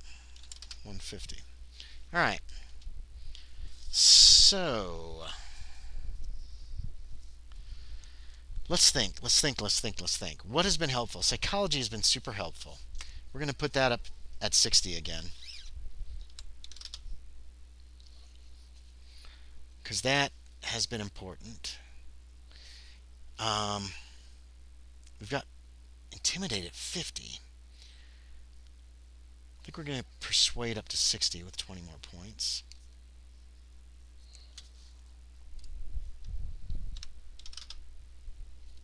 150. Alright. So, let's think. What has been helpful? Psychology has been super helpful. We're going to put that up at 60 again. Because that has been important. We've got Intimidate at 50. I think we're going to Persuade up to 60 with 20 more points.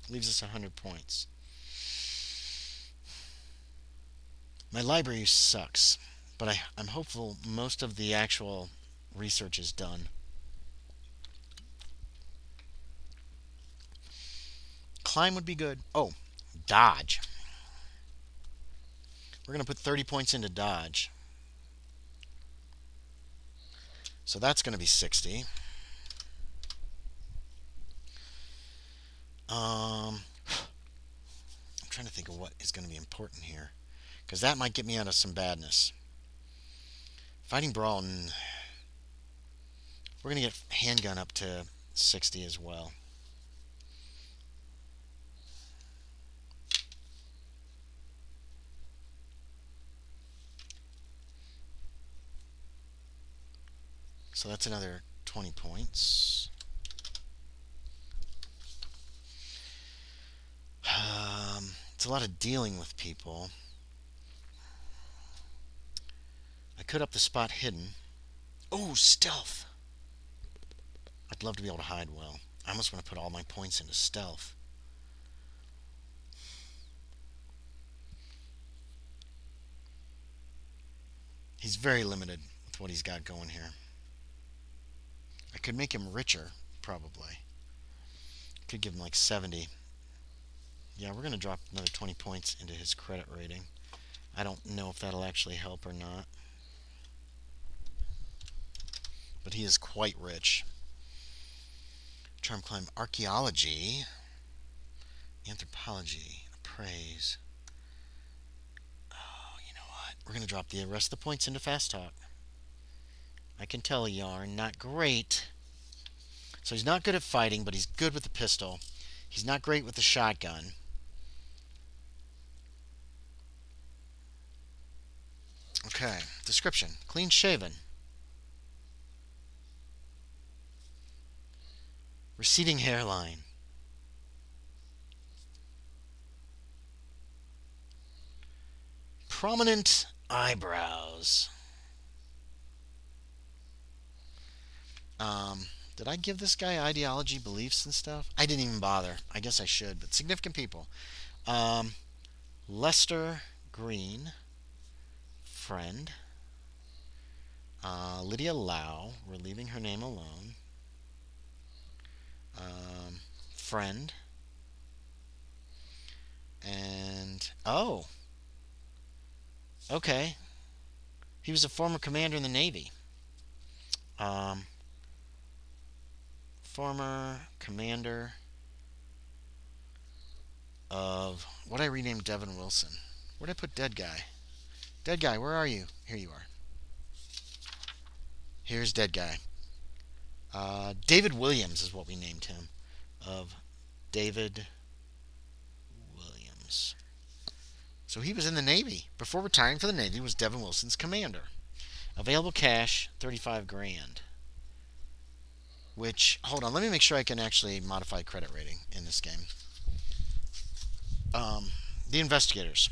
Leaves us 100 points. My library sucks, but I'm hopeful most of the actual research is done. Climb would be good. Oh, dodge. We're going to put 30 points into dodge. So that's going to be 60. I'm trying to think of what is going to be important here, because that might get me out of some badness. Fighting brawl, we're going to get handgun up to 60 as well. So that's another 20 points. It's a lot of dealing with people. I could up the spot hidden. Oh, stealth. I'd love to be able to hide well. I almost want to put all my points into stealth. He's very limited with what he's got going here. I could make him richer, probably. Could give him like 70. Yeah, we're going to drop another 20 points into his credit rating. I don't know if that'll actually help or not. But he is quite rich. Charm climb, archaeology, anthropology, appraise. Oh, you know what? We're going to drop the rest of the points into fast talk. I can tell Yarn, not great. So he's not good at fighting, but he's good with the pistol. He's not great with the shotgun. Okay, description. Clean shaven. Receding hairline. Prominent eyebrows. Did I give this guy ideology, beliefs, and stuff? I didn't even bother. I guess I should, but significant people. Lester Green. Friend. Lydia Lau. We're leaving her name alone. Friend. And, oh. Okay. He was a former commander in the Navy. former commander of what I renamed Devin Wilson. Where'd I put dead guy? Dead guy, where are you? Here you are. Here's dead guy. David Williams is what we named him. Of David Williams. So he was in the Navy. Before retiring for the Navy was Devin Wilson's commander. Available cash, 35 grand. Which, hold on, let me make sure I can actually modify credit rating in this game. The investigators.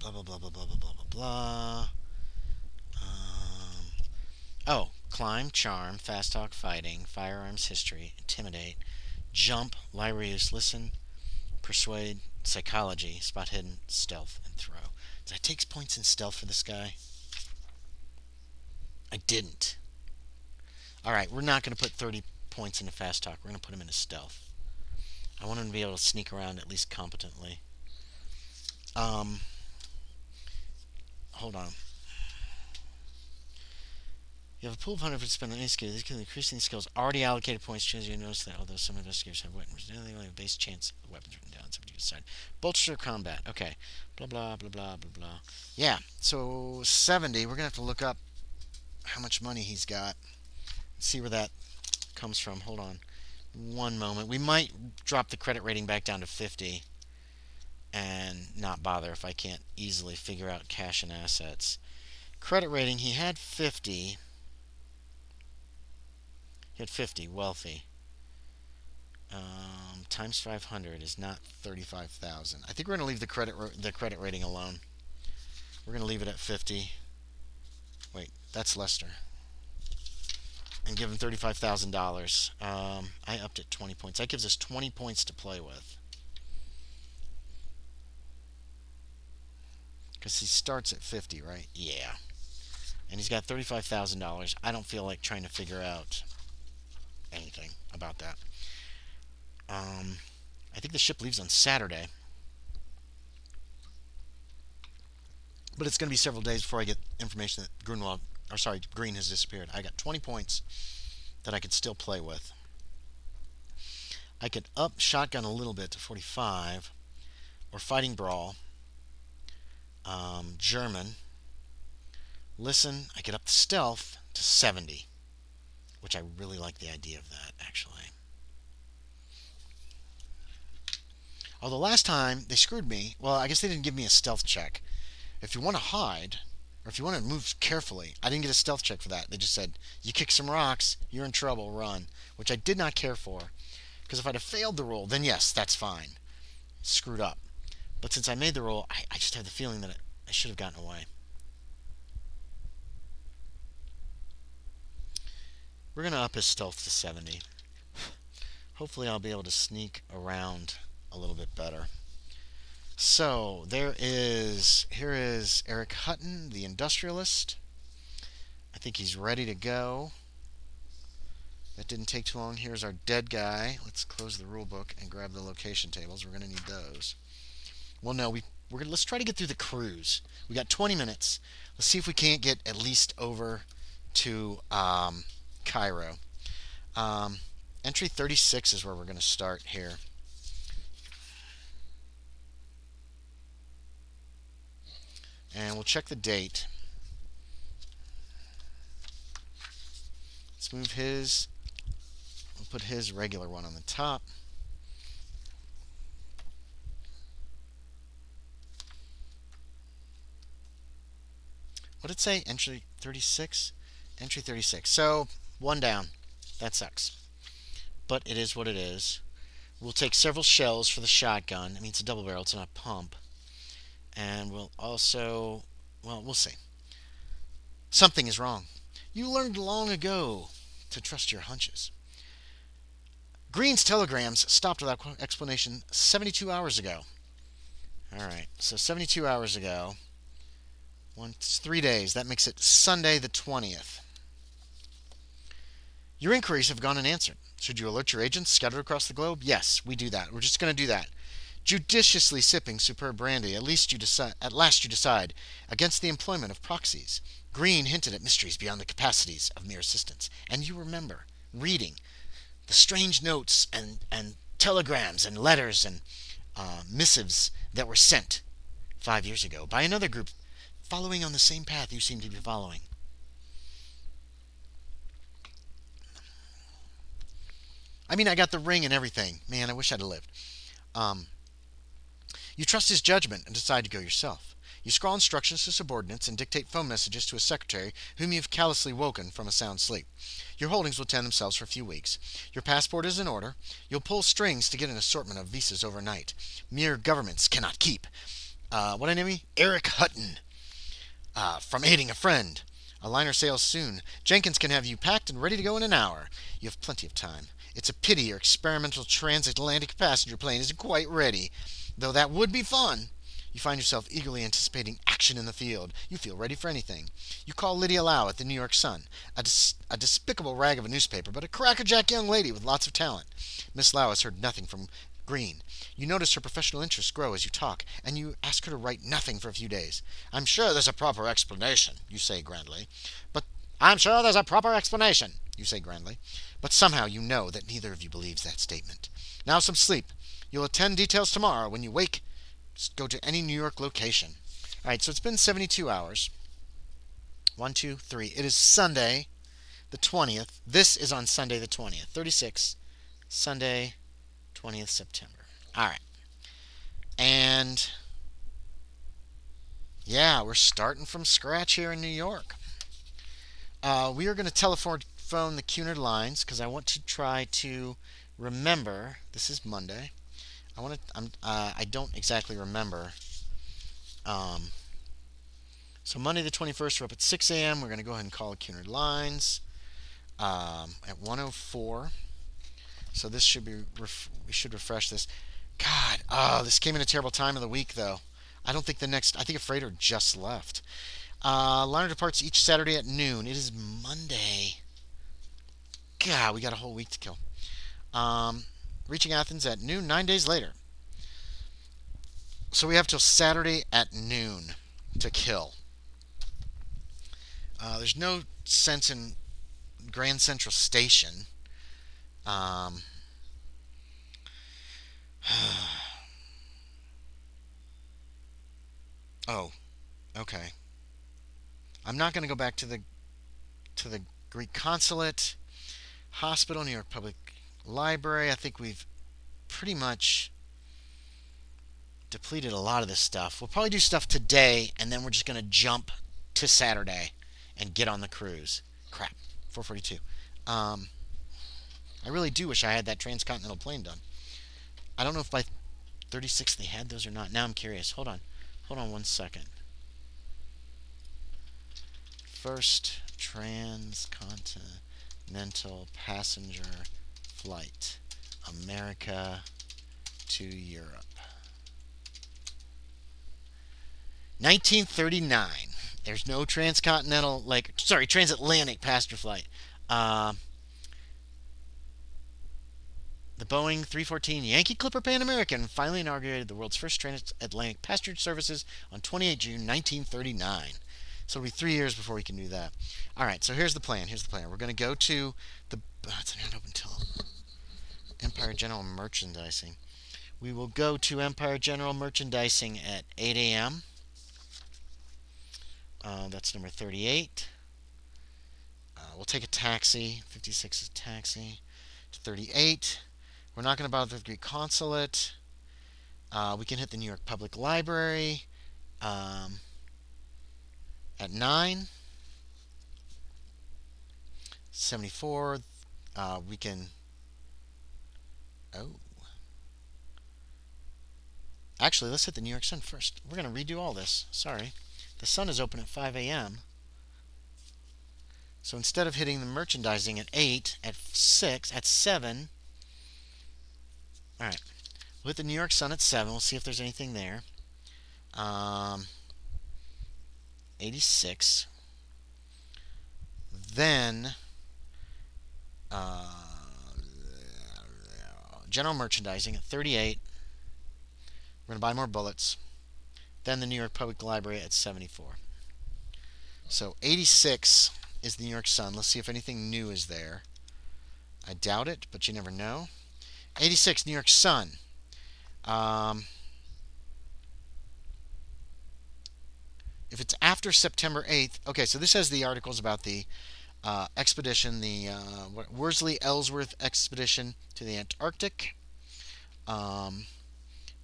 Blah, blah, blah, blah, blah, blah, blah, blah, blah. Oh, climb, charm, fast talk, fighting, firearms, history, intimidate, jump, library use, listen, persuade, psychology, spot hidden, stealth, and throw. Did I take points in stealth for this guy? I didn't. Alright, we're not going to put 30 points into fast talk. We're going to put him into stealth. I want him to be able to sneak around at least competently. Hold on. You have a pool of 100 to spend on any skill. These can increase these skills. Already allocated points. Change you notice that although some investigators have weapons, they only have a base chance of the weapons written down. So you decide. Bolster combat. Okay. Blah blah blah blah blah blah. Yeah. So 70. We're gonna have to look up how much money he's got. See where that comes from. Hold on. One moment. We might drop the credit rating back down to 50 and not bother if I can't easily figure out cash and assets. Credit rating, he had 50. He had 50, wealthy. Times 500 is not 35,000. I think we're going to leave the credit rating alone. We're going to leave it at 50. Wait, that's Lester. And give him $35,000. I upped it 20 points. That gives us 20 points to play with. Because he starts at 50, right? Yeah. And he's got $35,000. I don't feel like trying to figure out anything about that. I think the ship leaves on Saturday. But it's going to be several days before I get information that Green has disappeared. I got 20 points that I could still play with. I could up shotgun a little bit to 45, or fighting brawl, German. Listen, I could up the stealth to 70, which I really like the idea of that, actually. Although last time they screwed me. Well, I guess they didn't give me a stealth check. If you want to hide, or if you want to move carefully, I didn't get a stealth check for that. They just said, you kick some rocks, you're in trouble, run. Which I did not care for. Because if I'd have failed the roll, then yes, that's fine. Screwed up. But since I made the roll, I just have the feeling that I should have gotten away. We're going to up his stealth to 70. Hopefully I'll be able to sneak around a little bit better. So, here is Eric Hutton, the industrialist. I think he's ready to go. That didn't take too long. Here's our dead guy. Let's close the rule book and grab the location tables. We're going to need those. Well, no, let's try to get through the cruise. We got 20 minutes. Let's see if we can't get at least over to Cairo. Entry 36 is where we're going to start here. And we'll check the date. Let's move his. We'll put his regular one on the top. What did it say? Entry 36? Entry 36. So, one down. That sucks. But it is what it is. We'll take several shells for the shotgun. I mean, it's a double barrel. It's not a pump. And we'll also... Well, we'll see. Something is wrong. You learned long ago to trust your hunches. Green's telegrams stopped without explanation 72 hours ago. Alright, so 72 hours ago. It's 3 days. That makes it Sunday the 20th. Your inquiries have gone unanswered. Should you alert your agents scattered across the globe? Yes, we do that. We're just going to do that. Judiciously sipping superb brandy, at last you decide against the employment of proxies. Green hinted at mysteries beyond the capacities of mere assistants. And you remember reading the strange notes and telegrams and letters and missives that were sent 5 years ago by another group following on the same path you seem to be following. I mean, I got the ring and everything. Man, I wish I'd have lived. Um, you trust his judgment and decide to go yourself. You scrawl instructions to subordinates and dictate phone messages to a secretary whom you've callously woken from a sound sleep. Your holdings will tend themselves for a few weeks. Your passport is in order. You'll pull strings to get an assortment of visas overnight. Mere governments cannot keep. What I name? Eric Hutton. From aiding a friend. A liner sails soon. Jenkins can have you packed and ready to go in an hour. You have plenty of time. It's a pity your experimental transatlantic passenger plane isn't quite ready. Though that would be fun. You find yourself eagerly anticipating action in the field. You feel ready for anything. You call Lydia Lau at the New York Sun. A despicable rag of a newspaper, but a crackerjack young lady with lots of talent. Miss Lau has heard nothing from Green. You notice her professional interests grow as you talk, and you ask her to write nothing for a few days. I'm sure there's a proper explanation, you say grandly. You say grandly. But somehow you know that neither of you believes that statement. Now some sleep. You'll attend details tomorrow. When you wake, just go to any New York location. All right, so it's been 72 hours. 1, 2, 3. It is Sunday, the 20th. This is on Sunday, the 20th. 36, Sunday, 20th September. All right. And yeah, we're starting from scratch here in New York. We are going to telephone the Cunard lines because I want to try to remember. This is Monday. I don't exactly remember. So Monday the 21st, we're up at 6 a.m. We're going to go ahead and call the Cunard lines at 1:04. So this should be we should refresh this. God, this came in a terrible time of the week though. I think a freighter just left. Liner departs each Saturday at noon. It is Monday. God, we got a whole week to kill. Reaching Athens at noon 9 days later. So we have till Saturday at noon to kill. There's no sense in Grand Central Station. Oh, okay. I'm not going to go back to the Greek consulate, hospital, New York Public Library. I think we've pretty much depleted a lot of this stuff. We'll probably do stuff today, and then we're just going to jump to Saturday and get on the cruise. Crap, 4:42. I really do wish I had that transcontinental plane done. I don't know if by 36 they had those or not. Now I'm curious. Hold on 1 second. First transcontinental passenger flight, America to Europe. 1939. There's no transatlantic passenger flight. The Boeing 314 Yankee Clipper Pan American finally inaugurated the world's first transatlantic passenger services on 28 June 1939. So it'll be 3 years before we can do that. All right, so here's the plan. We're going to go to the... it's not open until Empire General Merchandising. We will go to Empire General Merchandising at 8 a.m. That's number 38. We'll take a taxi. 56 is a taxi. To 38. We're not going to bother with the Greek consulate. We can hit the New York Public Library at 9. 74. We can... Oh. Actually, let's hit the New York Sun first. We're going to redo all this. Sorry. The Sun is open at 5 a.m. So instead of hitting the merchandising at 8, at 6, at 7... Alright. We'll hit the New York Sun at 7. We'll see if there's anything there. 86. Then... General Merchandising at 38. We're going to buy more bullets. Then the New York Public Library at 74. So 86 is the New York Sun. Let's see if anything new is there. I doubt it, but you never know. 86, New York Sun. Um, if it's after September 8th, okay, so this has the articles about the expedition, the Worsley Ellsworth expedition to the Antarctic. Um,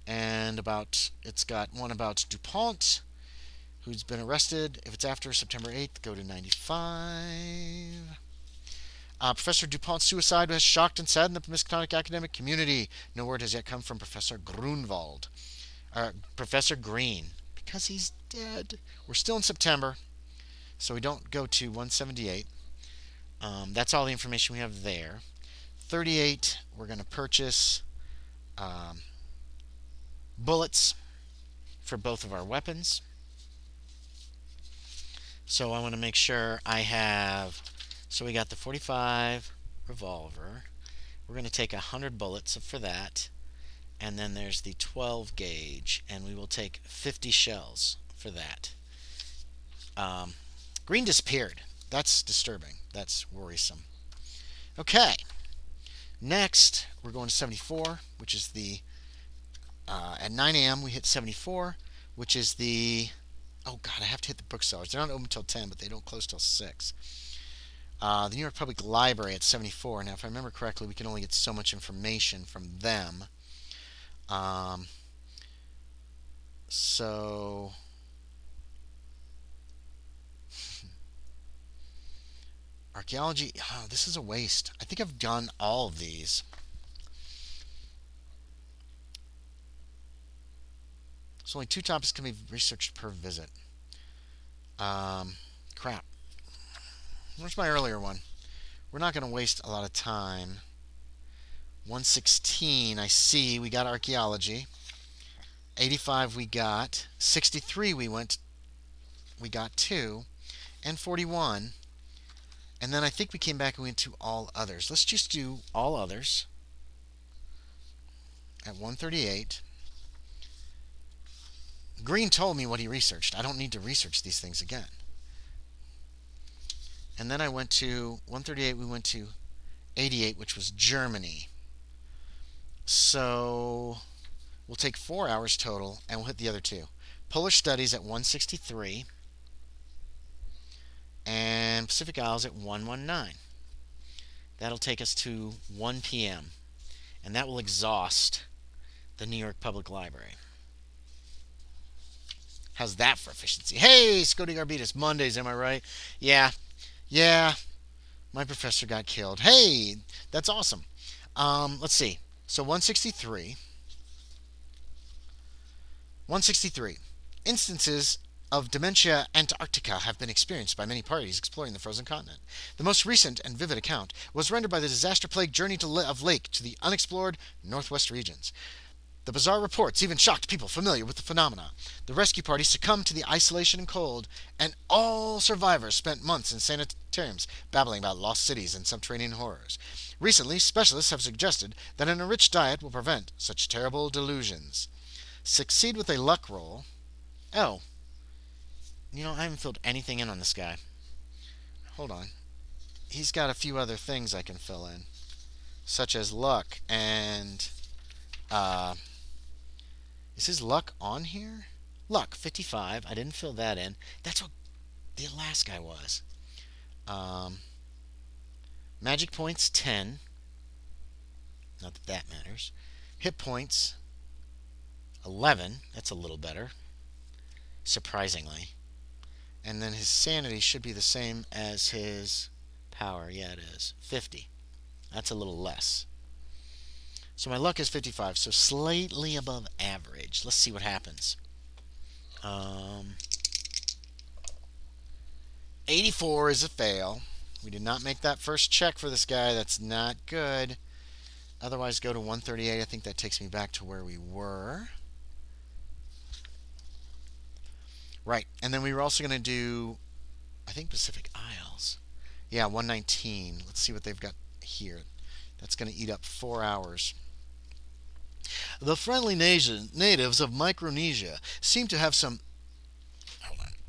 and it's got one about DuPont, who's been arrested. If it's after September 8th, go to 95. Professor DuPont's suicide has shocked and saddened the Miskatonic academic community. No word has yet come from Professor Grunwald. Professor Green, because he's dead. We're still in September, so we don't go to 178. That's all the information we have there. 38, we're going to purchase um, bullets for both of our weapons. So I want to make sure I have. So we got the 45 revolver. We're going to take 100 bullets for that. And then there's the 12 gauge, and we will take 50 shells for that. Green disappeared. That's disturbing. That's worrisome. Okay. Next, we're going to 74, which is the at 9 a.m. we hit 74, which is the oh god, I have to hit the booksellers. They're not open till 10, but they don't close till 6. The New York Public Library at 74. Now, if I remember correctly, we can only get so much information from them. So archaeology, oh, this is a waste. I think I've done all of these. So only 2 topics can be researched per visit. Crap. Where's my earlier one? We're not going to waste a lot of time. 116, I see. We got archaeology. 85 we got. 63 we got 2. And 41. And then I think we came back and went to all others. Let's just do all others at 138. Green told me what he researched. I don't need to research these things again. And then I went to 138, we went to 88, which was Germany. So we'll take 4 hours total, and we'll hit the other 2. Polish Studies at 163, and Pacific Isles at 119. That'll take us to 1 p.m., and that will exhaust the New York Public Library. How's that for efficiency? Hey, Scotty Garbitas, Mondays, am I right? Yeah, my professor got killed. Hey, that's awesome. Let's see. So 163. 163. Instances of dementia Antarctica have been experienced by many parties exploring the frozen continent. The most recent and vivid account was rendered by the disaster-plagued journey of Lake to the unexplored northwest regions. The bizarre reports even shocked people familiar with the phenomena. The rescue party succumbed to the isolation and cold, and all survivors spent months in sanitariums babbling about lost cities and subterranean horrors. Recently, specialists have suggested that an enriched diet will prevent such terrible delusions. Succeed with a luck roll. Oh. I haven't filled anything in on this guy. Hold on. He's got a few other things I can fill in, such as luck and is his luck on here? Luck, 55. I didn't fill that in. That's what the last guy was. Magic points, 10. Not that that matters. Hit points, 11. That's a little better, surprisingly. And then his sanity should be the same as his power. Yeah, it is. 50. That's a little less. So my luck is 55, so slightly above average. Let's see what happens. 84 is a fail. We did not make that first check for this guy. That's not good. Otherwise, go to 138. I think that takes me back to where we were. Right, and then we were also going to do, I think, Pacific Isles. Yeah, 119. Let's see what they've got here. That's going to eat up 4 hours. The friendly natives of Micronesia seem to have some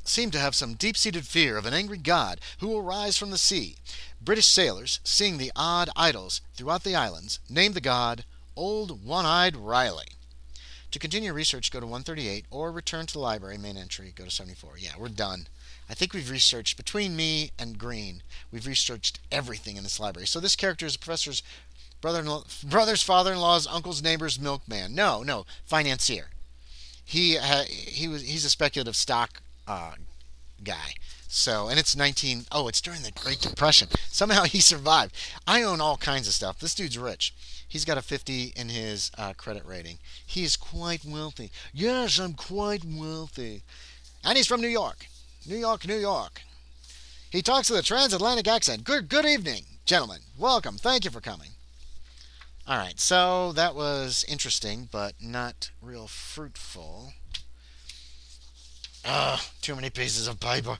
seem to have some deep-seated fear of an angry god who will rise from the sea. British sailors, seeing the odd idols throughout the islands, named the god Old One-Eyed Riley. To continue research, go to 138 or return to the library main entry, go to 74. Yeah, we're done. I think we've researched, between me and Green, we've researched everything in this library. So this character is a professor's brother's father-in-law's uncle's neighbor's milkman. No, financier. He's a speculative stock guy. So, and it's 19. Oh, it's during the Great Depression. Somehow he survived. I own all kinds of stuff. This dude's rich. He's got a 50 in his credit rating. He is quite wealthy. Yes, I'm quite wealthy. And he's from New York. New York, New York. He talks with a transatlantic accent. Good evening, gentlemen. Welcome. Thank you for coming. All right, so that was interesting, but not real fruitful. Too many pieces of paper.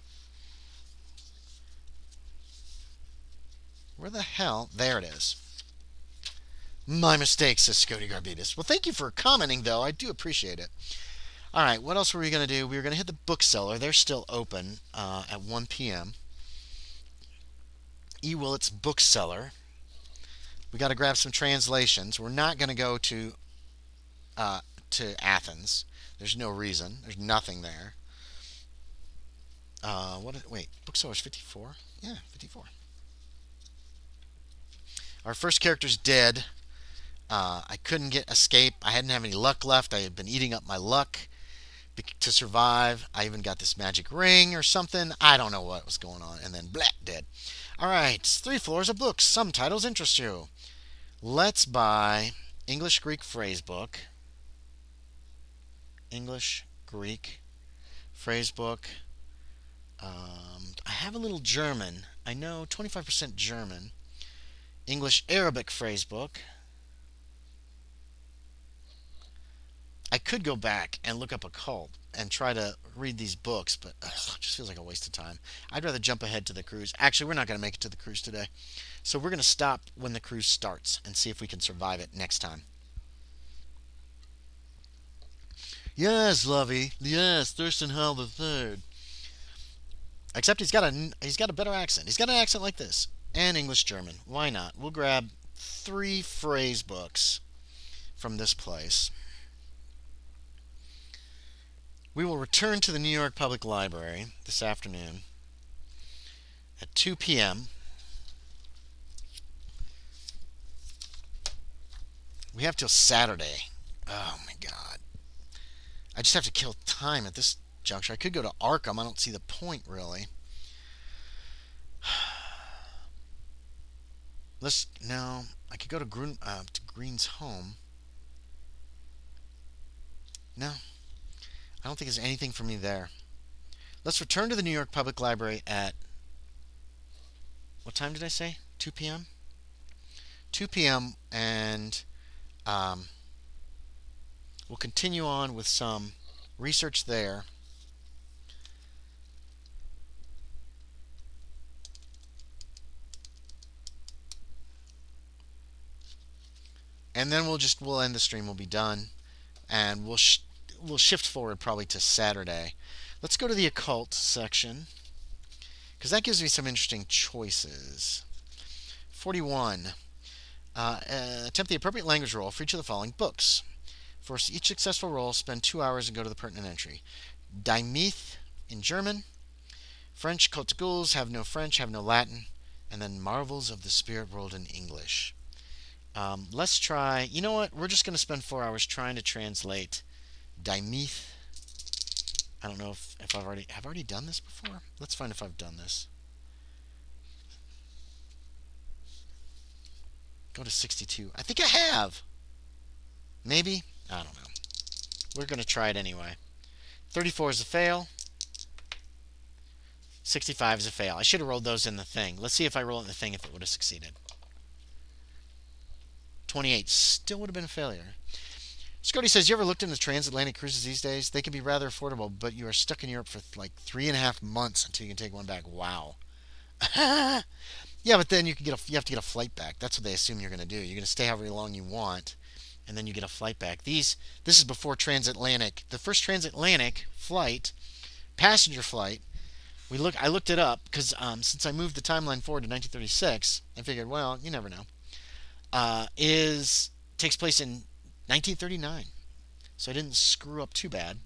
Where the hell? There it is. My mistake, says Scotty Garbitas. Well, thank you for commenting, though. I do appreciate it. All right, what else were we going to do? We were going to hit the bookseller. They're still open at 1 p.m. E. Willett's bookseller. We got to grab some translations. We're not going to go to Athens. There's no reason. There's nothing there. Wait, bookseller's 54? Yeah, 54. Our first character's dead. I couldn't get escape. I hadn't have any luck left. I had been eating up my luck to survive. I even got this magic ring or something. I don't know what was going on. And then black dead. All right, 3 floors of books. Some titles interest you. Let's buy English Greek phrase book. English Greek phrase book. I have a little German. I know 25% German. English Arabic phrase book. I could go back and look up occult and try to read these books, but it just feels like a waste of time. I'd rather jump ahead to the cruise. Actually, we're not going to make it to the cruise today. So we're going to stop when the cruise starts and see if we can survive it next time. Yes, Lovey. Yes, Thurston Howell III. Except he's got a better accent. He's got an accent like this. And English German. Why not? We'll grab 3 phrase books from this place. We will return to the New York Public Library this afternoon at 2 p.m. We have till Saturday. Oh my God. I just have to kill time at this juncture. I could go to Arkham. I don't see the point, really. No, I could go to Green's home. No, I don't think there's anything for me there. Let's return to the New York Public Library at, what time did I say? 2 p.m.? 2 p.m. and we'll continue on with some research there. And then we'll end the stream. We'll be done, and we'll shift forward probably to Saturday. Let's go to the occult section because that gives me some interesting choices. 41. Attempt the appropriate language roll for each of the following books. For each successful roll, spend 2 hours and go to the pertinent entry. Die Myth in German. French Cult Ghouls have no French, have no Latin. And then Marvels of the Spirit World in English. Let's try, you know what, we're just going to spend 4 hours trying to translate Die Myth. I don't know if I've already done this before. Let's find if I've done this. Go to 62. I think I have. Maybe? I don't know. We're going to try it anyway. 34 is a fail. 65 is a fail. I should have rolled those in the thing. Let's see if I roll it in the thing if it would have succeeded. 28 still would have been a failure. Scotty says, you ever looked into transatlantic cruises these days? They can be rather affordable, but you are stuck in Europe for like 3.5 months until you can take one back. Wow. Yeah, but then you have to get a flight back. That's what they assume you're going to do. You're going to stay however long you want, and then you get a flight back. This is before transatlantic. The first transatlantic flight Passenger flight. I looked it up because since I moved the timeline forward to 1936, I figured, well, you never know. Is Takes place in 1939, so I didn't screw up too bad.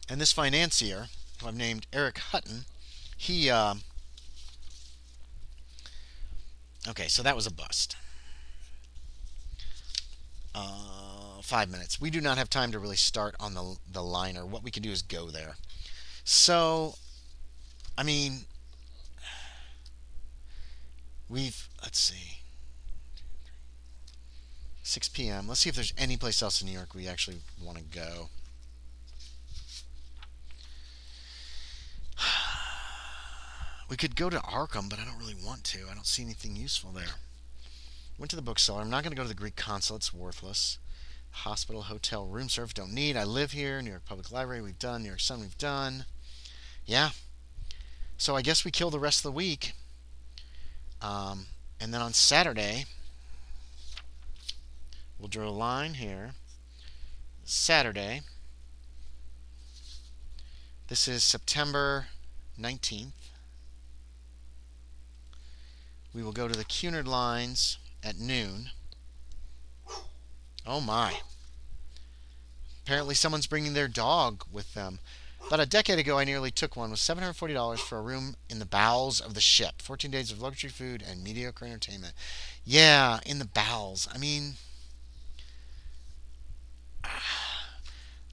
And this financier, who I've named Eric Hutton, he okay, so that was a bust. 5 minutes. We do not have time to really start on the liner. What we can do is go there. So, I mean, let's see, 6 p.m. Let's see if there's any place else in New York we actually want to go. We could go to Arkham, but I don't really want to. I don't see anything useful there. Went to the bookseller. I'm not going to go to the Greek consulate. It's worthless. Hospital, hotel, room service, don't need. I live here. New York Public Library, we've done. New York Sun, we've done. Yeah. So I guess we kill the rest of the week. And then on Saturday, we'll draw a line here. Saturday. This is September 19th. We will go to the Cunard lines at noon. Oh my. Apparently someone's bringing their dog with them. About a decade ago, I nearly took one with $740 for a room in the bowels of the ship. 14 days of luxury food and mediocre entertainment. Yeah, in the bowels. I mean,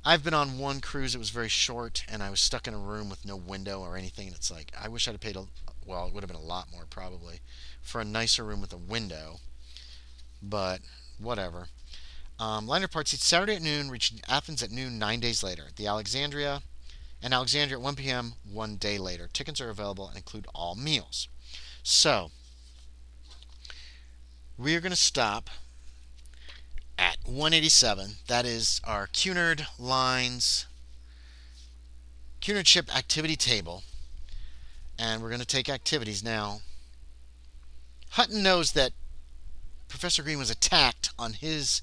I've been on one cruise. It was very short, and I was stuck in a room with no window or anything. And it's like, I wish I'd have paid well, it would have been a lot more probably for a nicer room with a window. But whatever. Liner parts each Saturday at noon, reaching Athens at noon 9 days later. Alexandria at 1 p.m. 1 day later. Tickets are available and include all meals. So, we're going to stop at 187. That is our Cunard lines, Cunard ship activity table. And we're going to take activities now. Hutton knows that Professor Green was attacked on his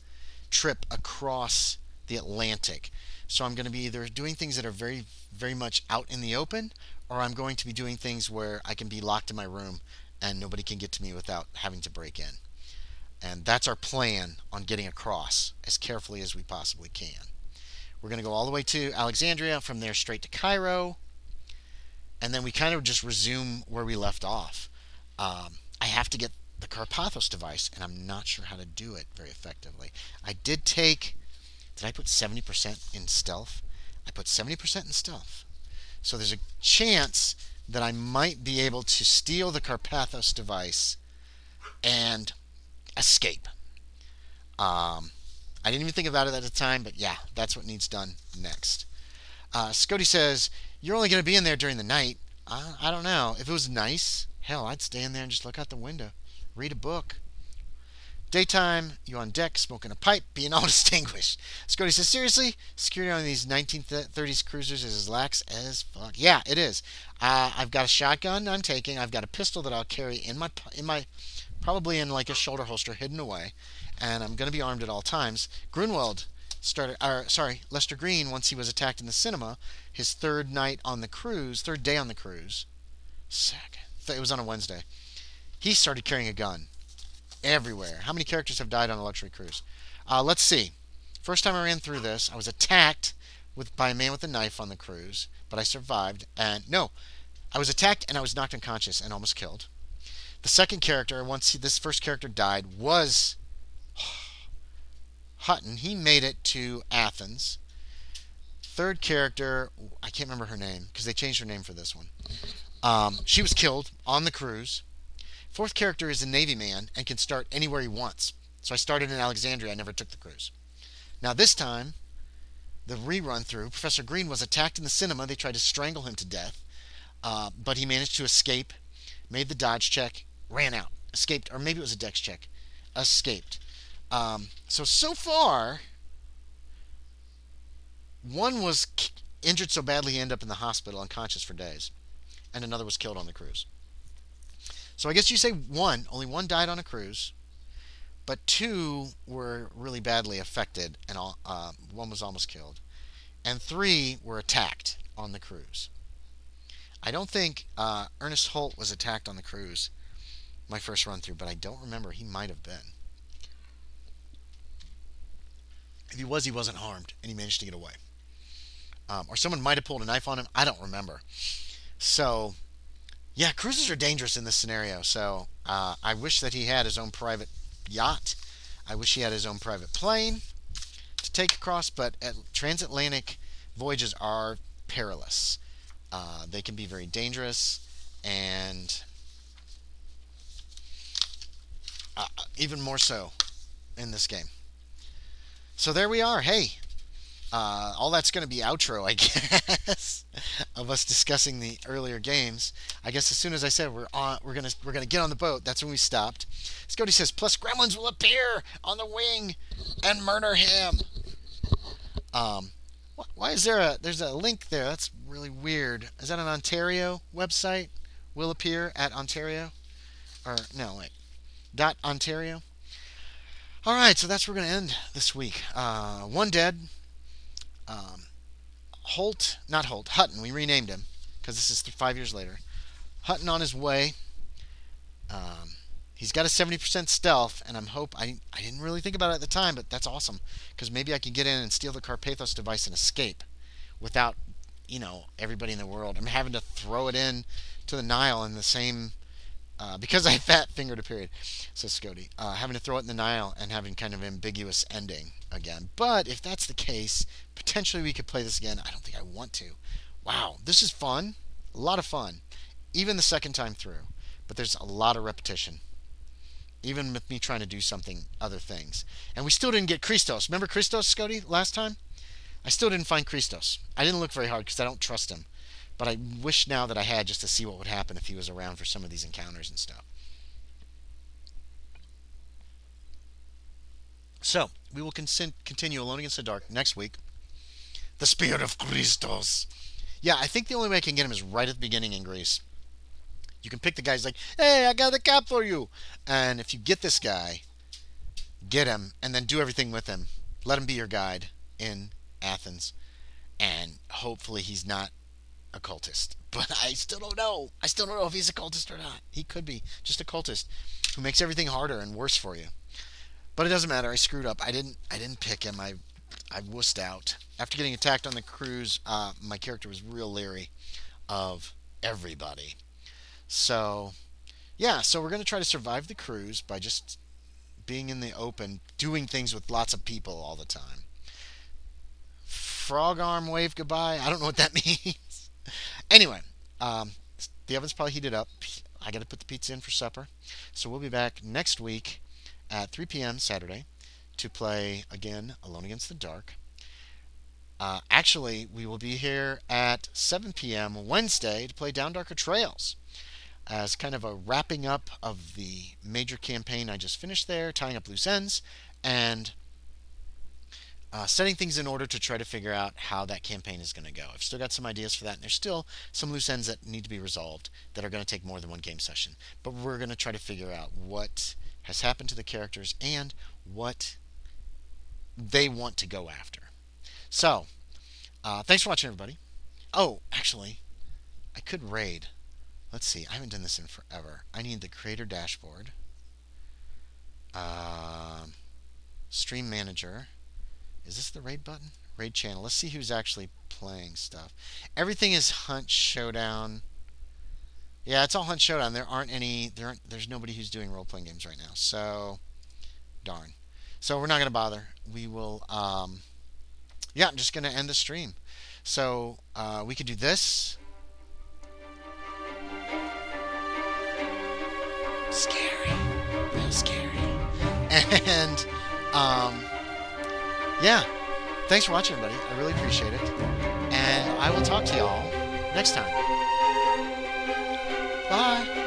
trip across the Atlantic. So I'm going to be either doing things that are very, very much out in the open, or I'm going to be doing things where I can be locked in my room and nobody can get to me without having to break in. And that's our plan on getting across as carefully as we possibly can. We're going to go all the way to Alexandria, from there straight to Cairo, and then we kind of just resume where we left off. I have to get the Carpathos device, and I'm not sure how to do it very effectively. Did I put 70% in stealth? I put 70% in stealth. So there's a chance that I might be able to steal the Carpathos device and escape. I didn't even think about it at the time, but yeah, that's what needs done next. Scotty says, you're only going to be in there during the night. I don't know. If it was nice, hell, I'd stay in there and just look out the window. Read a book. Daytime, you on deck, smoking a pipe, being all distinguished. Scotty says, seriously? Security on these 1930s cruisers is as lax as fuck. Yeah, it is. I've got a shotgun I'm taking. I've got a pistol that I'll carry in my probably in like a shoulder holster hidden away. And I'm going to be armed at all times. Lester Green, once he was attacked in the cinema, his third day on the cruise, it was on a Wednesday, he started carrying a gun everywhere. How many characters have died on a luxury cruise? Let's see. First time I ran through this, I was attacked by a man with a knife on the cruise, but I survived. I was attacked and I was knocked unconscious and almost killed. The second character, once this first character died, was Hutton. He made it to Athens. Third character, I can't remember her name because they changed her name for this one. She was killed on the cruise. Fourth character is a Navy man and can start anywhere he wants. So I started in Alexandria. I never took the cruise. Now this time, the rerun through, Professor Green was attacked in the cinema. They tried to strangle him to death. But he managed to escape, made the dodge check, ran out, escaped, or maybe it was a dex check, escaped. So far, one was injured so badly he ended up in the hospital unconscious for days, and another was killed on the cruise. So I guess you say only one died on a cruise, but two were really badly affected, and one was almost killed. and 3 were attacked on the cruise. I don't think Ernest Holt was attacked on the cruise my first run through, but I don't remember. He might have been. If he was, he wasn't harmed, and he managed to get away. Or someone might have pulled a knife on him. I don't remember. So, yeah, cruises are dangerous in this scenario. So, I wish that he had his own private yacht. I wish he had his own private plane to take across, but transatlantic voyages are perilous. They can be very dangerous, and even more so in this game. So there we are. Hey, all that's going to be outro, I guess, of us discussing the earlier games. I guess as soon as I said we're gonna get on the boat, that's when we stopped. Scotty says, plus gremlins will appear on the wing and murder him. Why is there's a link there? That's really weird. Is that an Ontario website? Will appear at Ontario, or no, wait, .Ontario. All right, so that's where we're going to end this week. One dead. Hutton. We renamed him because this is 5 years later. Hutton on his way. He's got a 70% stealth, and I didn't really think about it at the time, but that's awesome because maybe I can get in and steal the Carpathos device and escape without, everybody in the world. I'm having to throw it in to the Nile in the same. Because I fat fingered a period, says Scotty. Having to throw it in the Nile and having kind of ambiguous ending again. But if that's the case, potentially we could play this again. I don't think I want to. Wow, this is fun. A lot of fun. Even the second time through. But there's a lot of repetition. Even with me trying to do other things. And we still didn't get Christos. Remember Christos, Scotty, last time? I still didn't find Christos. I didn't look very hard because I don't trust him. But I wish now that I had just to see what would happen if he was around for some of these encounters and stuff. So, we will continue Alone Against the Dark next week. The Spirit of Christos. Yeah, I think the only way I can get him is right at the beginning in Greece. You can pick the guy who's like, hey, I got the cap for you. And if you get this guy, get him, and then do everything with him. Let him be your guide in Athens. And hopefully he's not a cultist, but I still don't know. I still don't know if he's a cultist or not. He could be just a cultist who makes everything harder and worse for you. But it doesn't matter. I screwed up. I didn't pick him. I wussed out after getting attacked on the cruise. My character was real leery of everybody. So yeah. So we're gonna try to survive the cruise by just being in the open, doing things with lots of people all the time. Frog arm wave goodbye. I don't know what that means. Anyway, the oven's probably heated up. I got to put the pizza in for supper. So we'll be back next week at 3 p.m. Saturday to play, again, Alone Against the Dark. Actually, we will be here at 7 p.m. Wednesday to play Down Darker Trails as kind of a wrapping up of the major campaign I just finished there, tying up loose ends, and setting things in order to try to figure out how that campaign is going to go. I've still got some ideas for that, and there's still some loose ends that need to be resolved that are going to take more than one game session. But we're going to try to figure out what has happened to the characters and what they want to go after. So, thanks for watching, everybody. Oh, actually, I could raid. Let's see. I haven't done this in forever. I need the creator dashboard. Stream manager. Is this the raid button? Raid channel. Let's see who's actually playing stuff. Everything is Hunt Showdown. Yeah, it's all Hunt Showdown. There's nobody who's doing role-playing games right now. So, darn. So we're not going to bother. We will, yeah, I'm just going to end the stream. So, we could do this. Scary. Real scary. And, yeah. Thanks for watching, everybody. I really appreciate it. And I will talk to y'all next time. Bye.